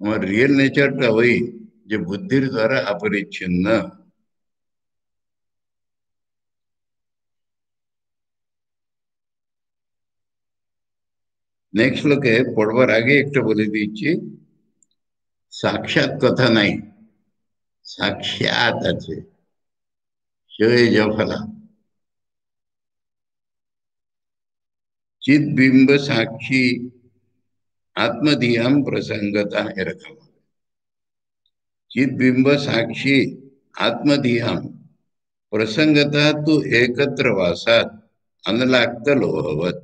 আমার রিয়েল নেচারটা, ওই যে বুদ্ধির দ্বারা অপরিচ্ছিন্ন। নেক্সট শ্লোকে পড়বার আগে একটা বলে দিচ্ছি, সাক্ষাৎ কথা নাই, সাক্ষাৎ আছে, সে জফলা। চিৎ বিম্ব সাক্ষী आत्मधियम प्रसंगता एरकम। चित बिंब साक्षी आत्मधियम प्रसंगता तू एकत्र वासात अनलाक्त लोहवत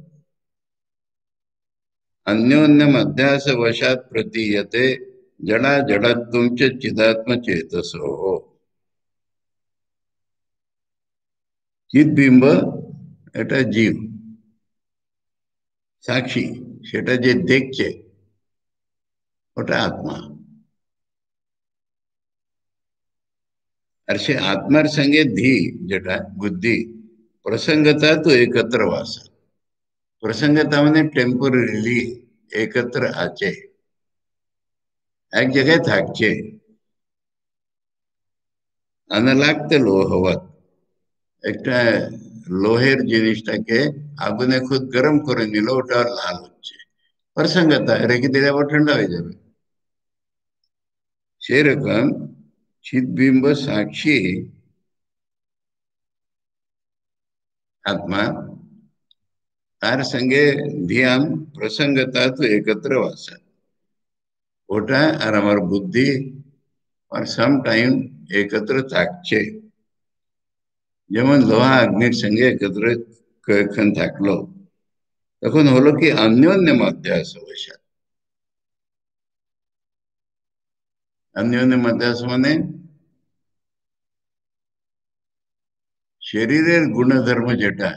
अन्योन्यम अध्यास वशात प्रतीयते जडा जडत्वंच चिदात्म चेतसो। চিৎবিম্ব এটা জীব, সাক্ষী সেটা যে দেখছে ওটা আত্মা। अरे आत्मार संगे धी जेटा बुद्धि प्रसंगता तो एकत्र वास प्रसंगता मैंने टेम्पोरली एकत्र आचे एक जगह थाकचे आना लागते लो हवा একটা লোহের জিনিসটাকে আগুনে খুব গরম করে নিল ওটা আর লাল হচ্ছে প্রসঙ্গতা রেখে দিলে আবার ঠান্ডা হয়ে যাবে সেরকম চিৎবিম্ব সাক্ষী आत्मा तार संगे ध्यान प्रसंगता तो एकत्र वासा ओटा और हमार बुद्धि और सम टाइम एकत्र थाकছে যেমন লোহা অগ্নির সঙ্গে একত্র কয়েকক্ষণ থাকলো তখন হলো কি অন্যোন্যম অধ্যাস বসা অন্যোন্যম অধ্যাস মানে শরীরের গুণধর্ম যেটা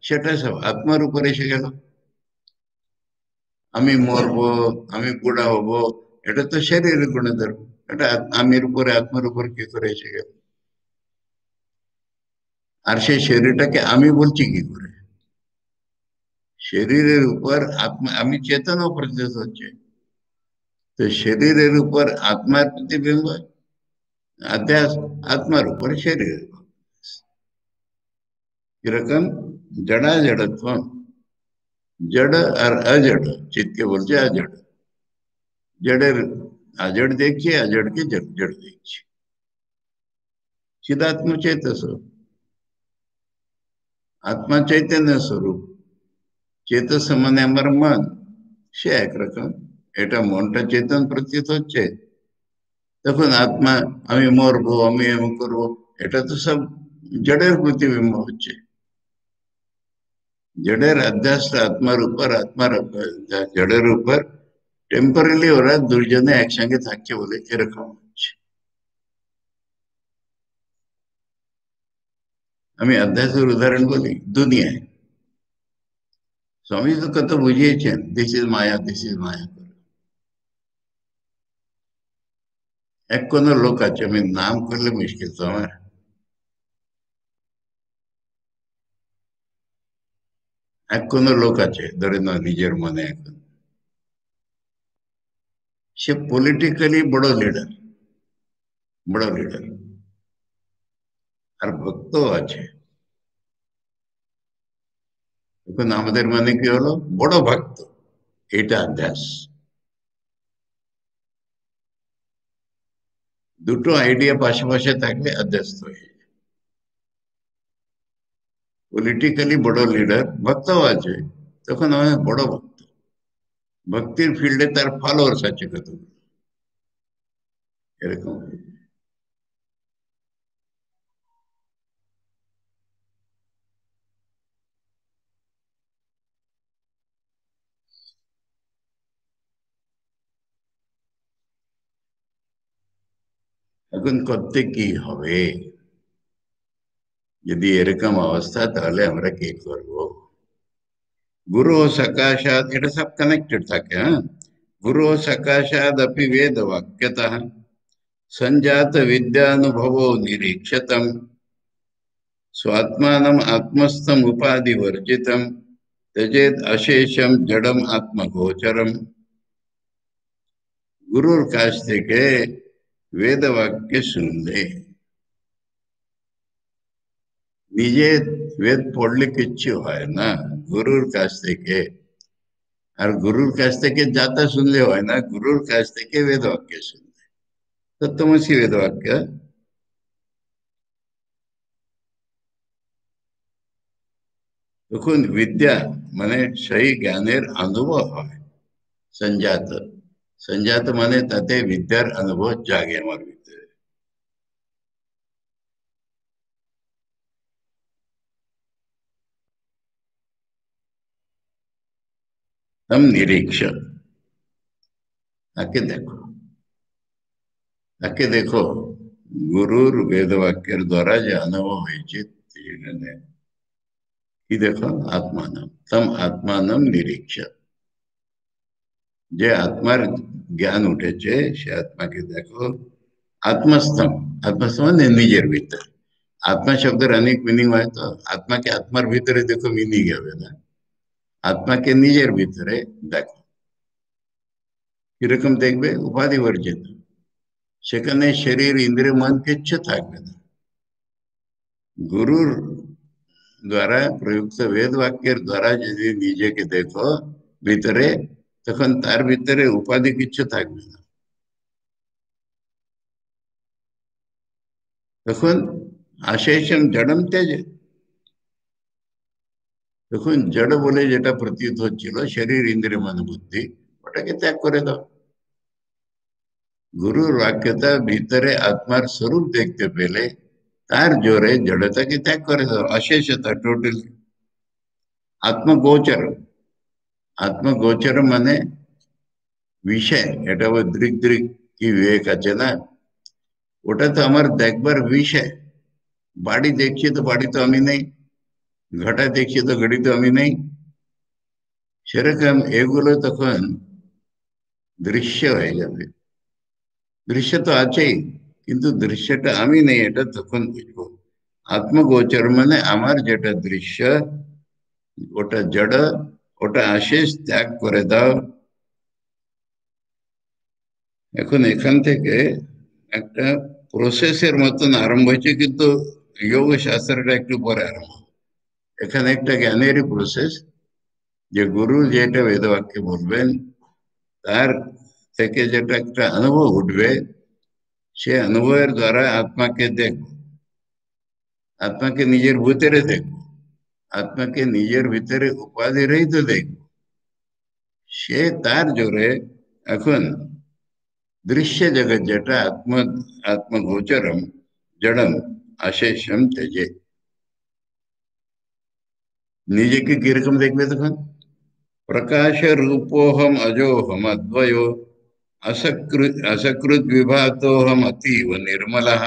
সেটা সব আত্মার উপর এসে গেল আমি মরবো আমি বুড়া হব এটা তো শরীরের গুণধর্ম এটা আমির উপরে আত্মার উপর কি করে এসে গেল আর সেই শরীরটাকে আমি বলছি কি করে শরীরের উপর আত্মা আমি চেতনা প্রতীত হচ্ছে তো শরীরের উপর আত্মার প্রতিবিম্ব अध्यास आत्मा रूपर शरीर किरकम जड़ा जड़त्व जड़ और अजड़ चित्त के बोलते अजड़ जड़े अजड़ देखिए अजड़ के जड़ जड़ देखिए चिदात्म चेतस आत्मा चैतन्य स्वरूप चेतस মানে আমার মন সে একরকম এটা মনটা চেতন প্রতীত হচ্ছে তখন আত্মা আমি মরবো আমি এমন করবো এটা তো সব জড়ের প্রতিবিম্ব হচ্ছে जड़ेर अध्यास आत्मार ऊपर आत्मार जड़ेर ऊपर टेम्परली ओरा दुर्जने एक संगे थाकছে বলে এরকম হচ্ছে আমি अध्यासेर उदाहरण বলি দুনিয়ায় স্বামী তো কত বুঝিয়েছেন দিস ইজ মায়া করে এক কোন লোক আছে আমি নাম করলে মুশকিল তো আমার এক কোন লোক আছে ধরে নাও নিজের মনে এখন সে পলিটিক্যালি বড় লিডার আর ভক্ত আছে এখন আমাদের মানে কি হলো বড় ভক্ত এটা অধ্যাস দুটো আইডিয়া পাশাপাশি থাকলে অধ্যস্ত হয়ে যায় পলিটিক্যালি বড় লিডার ভক্তও আছে তখন আমাদের বড় ভক্ত ভক্তির ফিল্ডে তার ফলোয়ার্স আছে কতগুলো এরকম এখন করতে কি হবে যদি এরকম অবস্থা তাহলে আমরা কি করব गुरु सकाशात এটা সব কানেক্টেড থাকে হ্যাঁ गुरु सकाशाद अपि वेद वाक्यतः संजात विद्यानुभवो निरीक्षतम स्वात्मानम आत्मस्थम उपाधि वर्जितम त्यजेत अशेषम जडम आत्मगोचरम गुरुर काछ থেকে वेद वाक्य শুনলে নিজে वेद পড়লে কিচ্ছু হয় না গুরুর কাছ থেকে আর গুরুর কাছ থেকে যাতা শুনলে হয় না গুরুর কাছ থেকে वेद वाक्य শুনলে তত্ত্বমসি वेद वाक्य তখন বিদ্যা মানে সেই জ্ঞানের অনুভব হয় संजात संजात মানে তাতে বিদ্যার অনুভব জাগে আমার ভিতরে हम निरीक्षक তাকে দেখো তাকে দেখো গুরুর বেদ বাক্যের দ্বারা যে অনুভব হয়েছে কি দেখো আত্মানম তম আত্মানম নিরীক্ষক যে আত্মার জ্ঞান উঠেছে সে আত্মাকে দেখো आत्मस्थम, आत्मस्थम মানে নিজের ভিতর। আত্মা শব্দের অনেক মিনিং হয়, তো আত্মাকে আত্মার ভিতরে দেখো মিনিং হবে না, আত্মাকে নিজের ভিতরে দেখো। কিরকম দেখবে? উপাধি বর্জিত, সেখানে শরীর ইন্দ্রিয় মন কিচ্ছু থাকবে না। গুরুর দ্বারা প্রযুক্ত বেদ বাক্যের দ্বারা যদি নিজেকে দেখো ভিতরে, তখন তার ভিতরে উপাধি কিচ্ছু থাকবে না। তখন আশেষম জড়ম তেজ, তখন জড় বলে যেটা প্রতীত হচ্ছিল শরীর ইন্দ্রিয় মন বুদ্ধি, ওটাকে ত্যাগ করে দাও। গুরুর বাক্যতা ভিতরে আত্মার স্বরূপ দেখতে পেলে তার জোরে জড়তাকে ত্যাগ করে দাও, অশেষতা টোটালি। আত্মগোচর, আত্মগোচর মানে বিষয়, এটা ওই দৃক দৃক কি বিবেক আছে না, ওটা তো আমার দেখবার বিষয়। বাড়ি দেখছি তো বাড়ি তো আমি নেই, ঘটা দেখছি তো ঘড়ি তো আমি নেই। সেরকম এগুলো তখন দৃশ্য হয়ে যাবে। দৃশ্য তো আছেই, কিন্তু দৃশ্যটা আমি নেই, এটা তখন বুঝবো। আত্মগোচর মানে আমার যেটা দৃশ্য ওটা জড়, ওটা আশেষ, ত্যাগ করে দাও। এখন এখান থেকে একটা প্রসেসের মতন আরম্ভ হয়েছে, কিন্তু যোগ শাস্ত্রটা একটু পরে আরম্ভ হবে। এখানে একটা জ্ঞানেরই প্রসেস, যে গুরু যেটা বেদবাক্যে বলবেন তার থেকে যেটা একটা অনুভব উঠবে, সে অনুভবের দ্বারা আত্মাকে দেখবো, আত্মাকে নিজের ভিতরে দেখবো, আত্মাকে নিজের ভিতরে উপাধি রহিত দেখবো। সে তার জোরে এখন দৃশ্য জগৎ যেটা আত্মগোচরম জড়ম অশেষম তেজে, নিজেকে কিরকম দেখবে তখন? प्रकाश रूपोहम अजोहम अद्वयो असकृत विभातोहम अतीव निर्मलः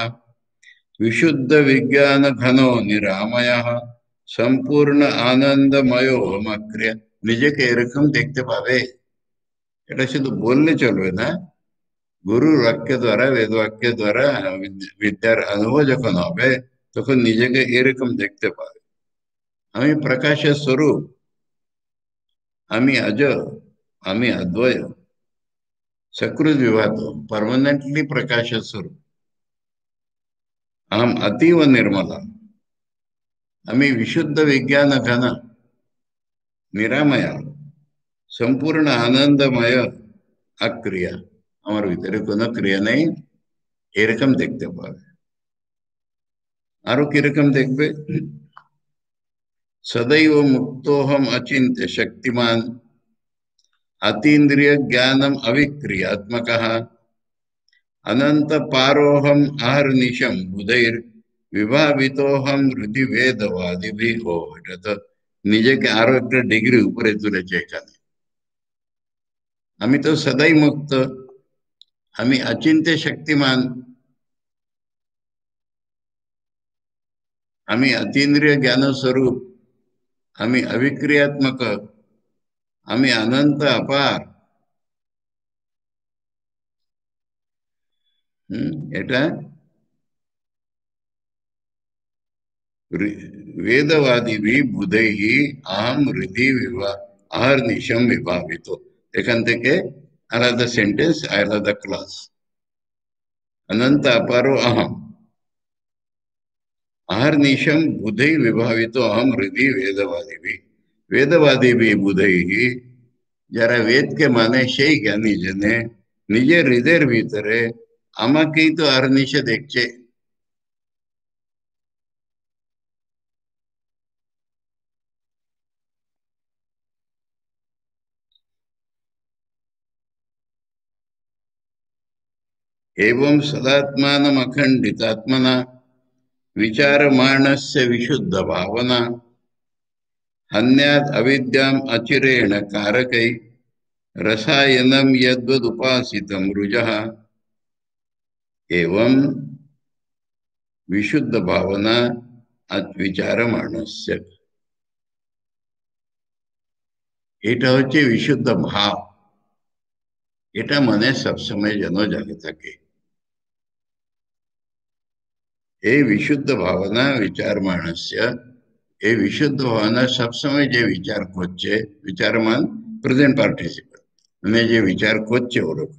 विशुद्ध विज्ञान घनो निरामयः संपूर्ण आनंदमयोहम अक्रिय। নিজেকে এরকম দেখতে পাবে, এটা শুধু বললে চলবে না, গুরুর বাক্য দ্বারা বেদ বাক্য দ্বারা বিদ্যার অনুভব যখন হবে, তখন নিজেকে এরকম দেখতে পাবে। আমি প্রকাশের স্বরূপ, আমি अज, আমি अद्वय, सकृत विभात, परमानेंटली प्रकाश स्वरूप, अहम अतीव निर्मला, आम्ही विशुद्ध विज्ञान घन निरामय संपूर्ण आनंदमय अक्रिया, আমার ভিতরে কোনো ক্রিয়া নেই, এরকম দেখতে পাবে। আরো কিরকম দেখবে? सदैव मुक्तोहम अचिंत्य शक्तिमान अतीन्द्रिय ज्ञानम अविक्रियात्मकः अनंत पारोहम अहर्निशम बुधैर विभावितोहम हृदय वेदवादी भी हो। এটা তো নিজেকে আরো একটা ডিগ্রি উপরে তুলেছে এখানে। আমি তো সদাই মুক্ত, আমি অচিন্ত্য শক্তিমান, আমি अतीन्द्रिय ज्ञान स्वरूप, আমি अविक्रियात्मक, আমি অনন্ত অপার। এটা वेदवादी भी बुधै ही अहम हृदय विभा अहर्निशम विभावित। এখান থেকে আলাদা সেন্টেন্স, আলাদা ক্লাস। अनंत अपारो अहम अहर्निशम बुधै विभावित अहम हृदय वेदवादी भी, वेदवादी भी बुधै ही, যারা বেদকে মানে সেই জ্ঞানী জেনে নিজের হৃদয়ের ভিতরে আমাকেই তো অহর্নিশে দেখছে। एवं सदात्मानम अखंडित आत्मना विचारमाणस्य विशुद्ध भावना हन्याद अविद्याम अचिरेण कारकै रसायनम यद्वदुपासितम रुजः। एवं विशुद्ध भावना विचारमाणस्य, এটা হচ্ছে বিশুদ্ধ ভাব। এটা মনে সবসময় যেন জাগে থাকে। ये विशुद्ध भावना विचार मानस्य, ये विशुद्ध भावना सब समय जे विचार खोचे, विचार मान प्रेजेंट पार्टिसिपल અને જે વિચાર ખોજ છે ઓળખ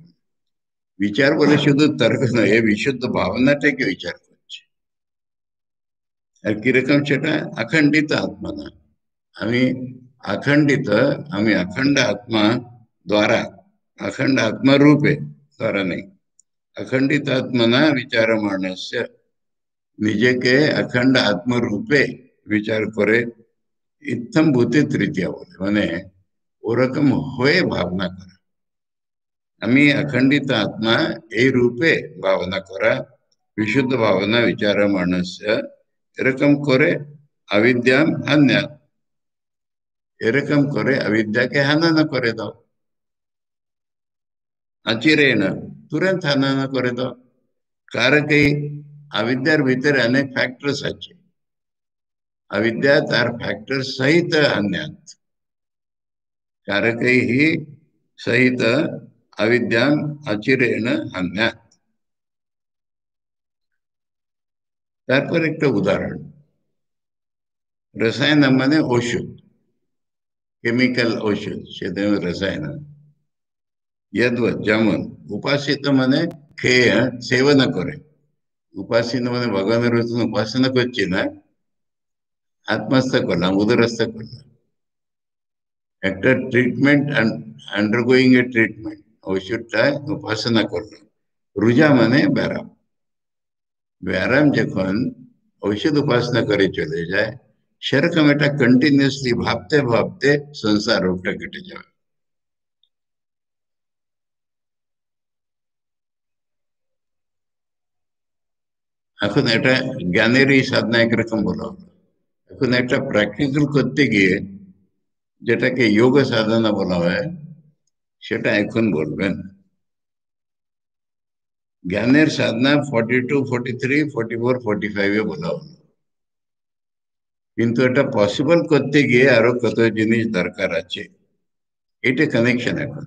વિચાર બોલે શુદ્ધ તર્ક ન એ વિશુદ્ધ ભાવના છે કે વિચાર ખોજ છે আর কিরকম সেটা अखंडित आत्मा आम्ही अखंडित आम्ही अखंड आत्मा द्वारा अखंड आत्मा रूप आहे द्वारा नाही अखंडित आत्मना विचार मानस्य निजे अखंड आत्मरूपे विचार करे इत्थम भूतित रीत्या बोले मैंने ओरकम होए भावना करा आम्ही अखंडित आत्मा ए रूपे भावना करा विशुद्ध भावना विचार मानस्य एरकम करे अविद्या अन्य एरकम करे अविद्या के हाना न करे दो अचिरेण तुरंत हाना न करे दो कारण के अविद्यार भीतर अनेक फैक्टर्स अच्छे अविद्या तार फैक्टर सहित अन्यात कारक ही सहित अविद्या अचिरेण अन्यात তারপর একটা উদাহরণ रसायन মানে औषध केमिकल औषध সেটা रसायन यद्वत যেমন उपासित মানে খেয়ে সেবন করে উপাসিত মানে ভগবানের উপাসনা করছি না আত্মস্থ করলাম উদরস্থ করলাম একটা ট্রিটমেন্ট আন্ডারগোয়িং এ ট্রিটমেন্ট ওষুধটা উপাসনা করলাম রুজা মানে ব্যারাম ব্যারাম যখন ঔষধ উপাসনা করে চলে যায় সেরকম এটা কন্টিনিউসলি ভাবতে ভাবতে সংসার রোগটা কেটে যাবে এখন এটা জ্ঞানেরই সাধনা একরকম বলা হলো এখন একটা প্র্যাকটিক্যাল করতে গিয়ে যেটাকে যোগ সাধনা বলা হয় সেটা এখন বলবেন জ্ঞানের সাধনা 42 43 44 45 বলা হলো কিন্তু এটা পসিবল করতে গিয়ে আরো কত জিনিস দরকার আছে এটা কানেকশন এখন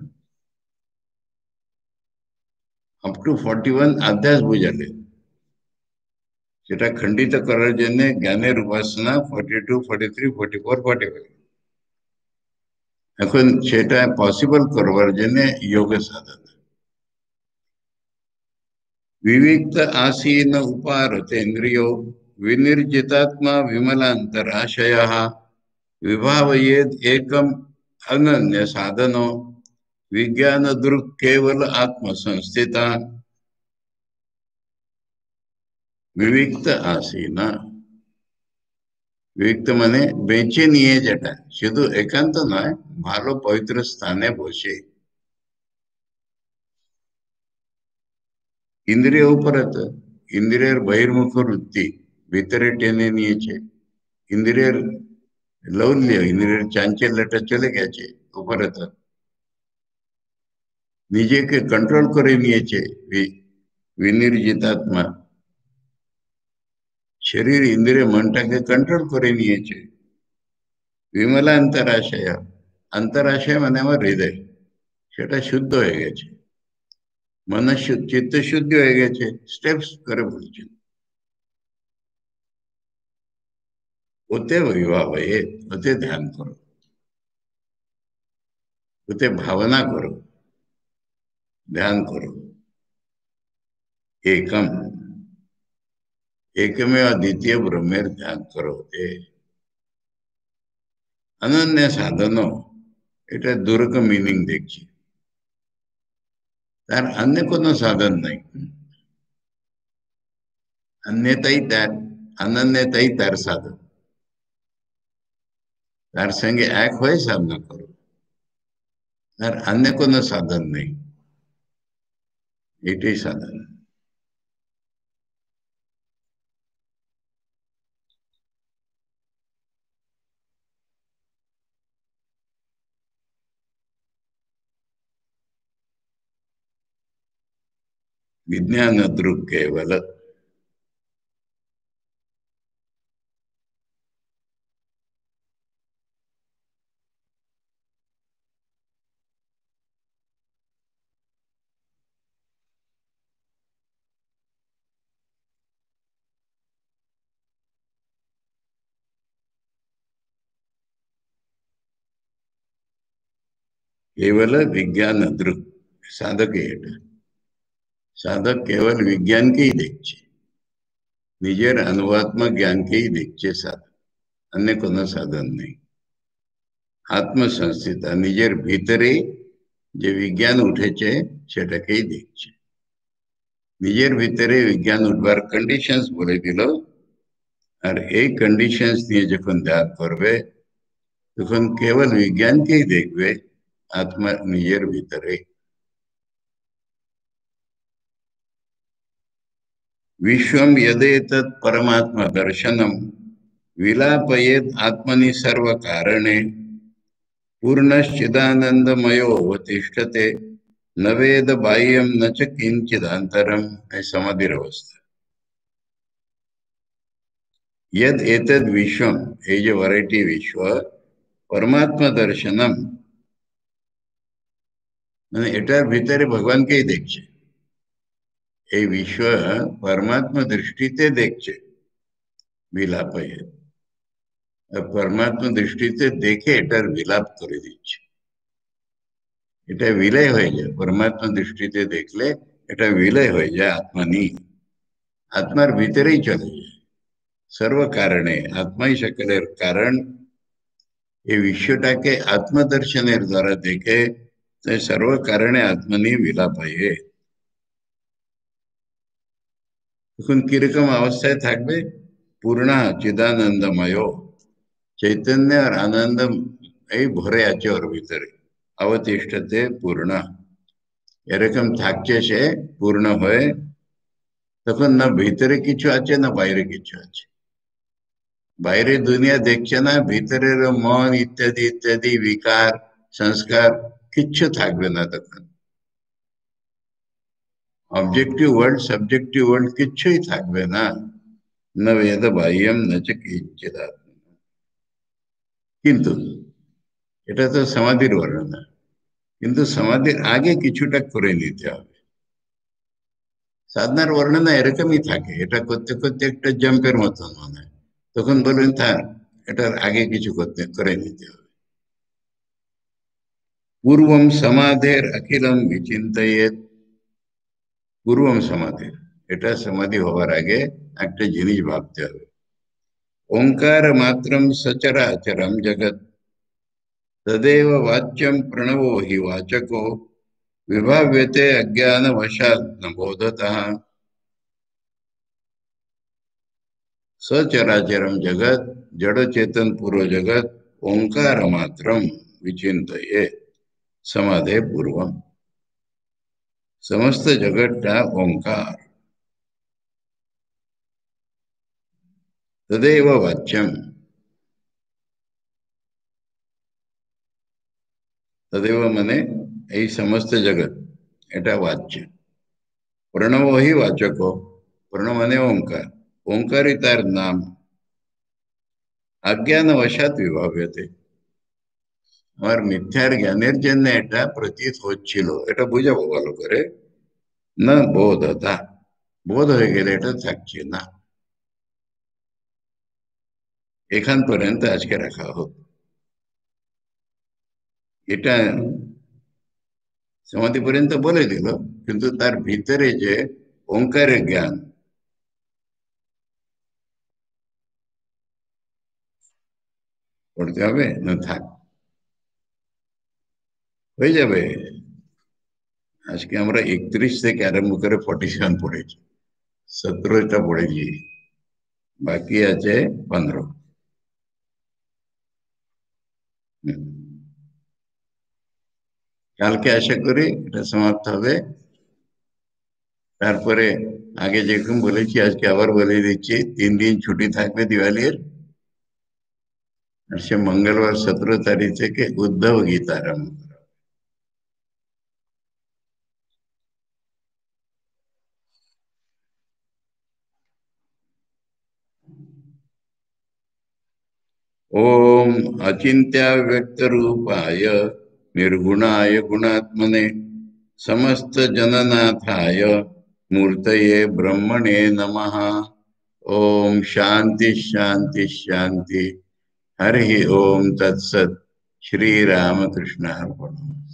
আপ টু 41 अध्यास বুঝালে সেটা খণ্ডিত করার জন্য জ্ঞানের উপাসনা 42 43 44 45 এখন সেটা পসিবল করবার জন্য যোগ সাধনা विविक्त आसीन उपारतेन्द्रियो विनिर्जितात्मा विमलांतराशयः विभावयेद एकम अनन्य साधनो विज्ञान दृक् केवल आत्म संस्थिता विविक्त आसीन विविक्त মানে বেঁচে নিয়ে যেটা শুধু একান্ত নয় ভালো পবিত্র স্থানে বসে ইন্দ্রিয় উপরে তো ইন্দ্রিয়ের বহির্মুখ वृत्ति ভিতরে টেনে নিয়েছে ইন্দ্রিয়ের লৌল্য ইন্দ্রিয়ের চাঞ্চল্যটা চলে গেছে উপরে তো নিজেকে কন্ট্রোল করে নিয়েছে विनिर्जितात्मा शरीर इंद्रिय मनटाকে कंट्रोल করে নিয়েছে विमला अंतराशय अंतराशय মানে আমার হৃদয় সেটা শুদ্ধ হয়ে গেছে মন চিত্ত শুদ্ধ হয়ে গেছে স্টেপস করে বলছেন ওতে विवाह হয়ে ওতে ধ্যান করো ওতে ভাবনা করো ध्यान करो एकम एकमेव अद्वितीय ब्रह्मेर ध्यान करो ते अनन्य साधन এটা দুরকম মিনিং দেখছি তার অন্য কোনো সাধন নাই अन्यताई তার অনন্যতাই তার সাধন তার সঙ্গে এক হয়ে সাধনা করো তার অন্য কোনো সাধন নেই এটাই সাধন विज्ञान दृक् केवल केवल विज्ञान दृक् साधक एटा साधक केवल विज्ञान के ही देखछे निजेर अनुभवात्मक ज्ञान के ही देखछे साधक अन्य कोनो साधन नहीं आत्मसंस्थिता निजेर भीतरे जे विज्ञान उठेছে সেটাকেই দেখছে নিজের ভিতরে বিজ্ঞান উঠবার কন্ডিশনস বলে দিল আর এই কন্ডিশনস নিয়ে যখন ধ্যান করবে তখন কেবল বিজ্ঞানকেই দেখবে আত্মা নিজের ভিতরে विश्वम यदेतत् परमात्मा दर्शनम विलापयेत आत्मनि सर्व कारणे पूर्णश्चिदानंदमयो अवतिष्ठते न वेद बाह्यम न च किंचिदांतरम है समाधि अवस्था यद एतद विश्वम ये जो वैरायटी विश्व परमात्मा दर्शनम मैंने एटार भीतरे भगवान के ही देखछे এই বিশ্ব परमात्मा दृष्टिते देखছে বিলাপয়ে परमात्मा दृष्टिते देखे এটার বিলাপ করে দিচ্ছে এটা विलय হয়ে যায় परमात्मा दृष्टिते देखले এটা विलय হয়ে যায় आत्मा नहीं आत्मार भीतरेই চলে যায় सर्व कारणे आत्माई सकलेर कारण এই বিশ্বটাকে আত্মদর্শনের দ্বারা দেখে তাই सर्व कारणे आत्मनी विलापये তখন কিরকম অবস্থায় থাকবে পূর্ণ চিদানন্দময় চৈতন্য আর আনন্দ এই ভরে আছে ওর ভিতরে অবতিষ্ঠতে পূর্ণ এরকম থাকছে সে পূর্ণ হয়ে তখন না ভিতরে কিছু আছে না বাইরে কিছু আছে বাইরে দুনিয়া দেখছে না ভিতরের মন ইত্যাদি ইত্যাদি বিকার সংস্কার কিচ্ছু থাকবে না তখন ऑब्जेक्टिव वर्ल्ड सब्जेक्टिव वर्ल्ड किच्छुई থাকবে না न वेद बाह्यम न च किंचिदात्मा কিন্তু এটা তো সমাধির বর্ণনা কিন্তু সমাধির আগে কিছুটা করে নিতে হবে সাধনার বর্ণনা এরকমই থাকে এটা করতে করতে একটা জাম্পের মতন মনে হয় তখন বলেন থাক এটার আগে কিছু করতে করে নিতে হবে পূর্বম সমাধের অখিলম বিচিন্তয়েত পূর্বম সমাধি এটা সমাধি হওয়ার আগে একটা জিনিস ভাবতে হবে ओंकार मात्रम सचराचरम जगत तदेव वाच्यम प्रणवो हि वाचको विभाव्यते अज्ञान वशात न बोधतः सचराचरम जगत जड़ चेतन पूर्व जगत ओंकार मात्रम विचिंतये समाधे पूर्वम समस्त जगत का ओंकार तदेव वाच्यम तदेव मने এই সমস্ত জগৎ এটা वाच्य प्रणव ही वाचको प्रणव माने ओंकार ओंकारी तार नाम अज्ञान वशात विभाव्यते আমার মিথ্যার জ্ঞানের জন্য এটা প্রতীত হচ্ছিল এটা বুঝাবো ভালো করে না বোধতা বোধ হয়ে গেলে এটা থাকছে না এখান পর্যন্ত আজকে রাখা হোক এটা সমাধি পর্যন্ত বলে দিল কিন্তু তার ভিতরে যে ওঙ্কারের জ্ঞান পড়তে হবে না থাক হয়ে যাবে আজকে আমরা 31 থেকে আরম্ভ করে 47 পড়েছি 17টা পড়েছি বাকি আছে 15 কালকে আশা করি এটা সমাপ্ত হবে তারপরে আগে যেরকম বলেছি আজকে আবার বলে দিচ্ছি 3 দিন ছুটি থাকবে দিওয়ালির আর সে মঙ্গলবার 17 তারিখ থেকে উদ্ধব গীতা আরম্ভ ओम अचिंत्य व्यक्त रूपाय निर्गुणाय गुणात्मने समस्त जननाथाय मूर्तये ब्रह्मणे नमः ओम शांति शांति शांति हरि ओम तत्सत श्री रामकृष्ण अर्पणम्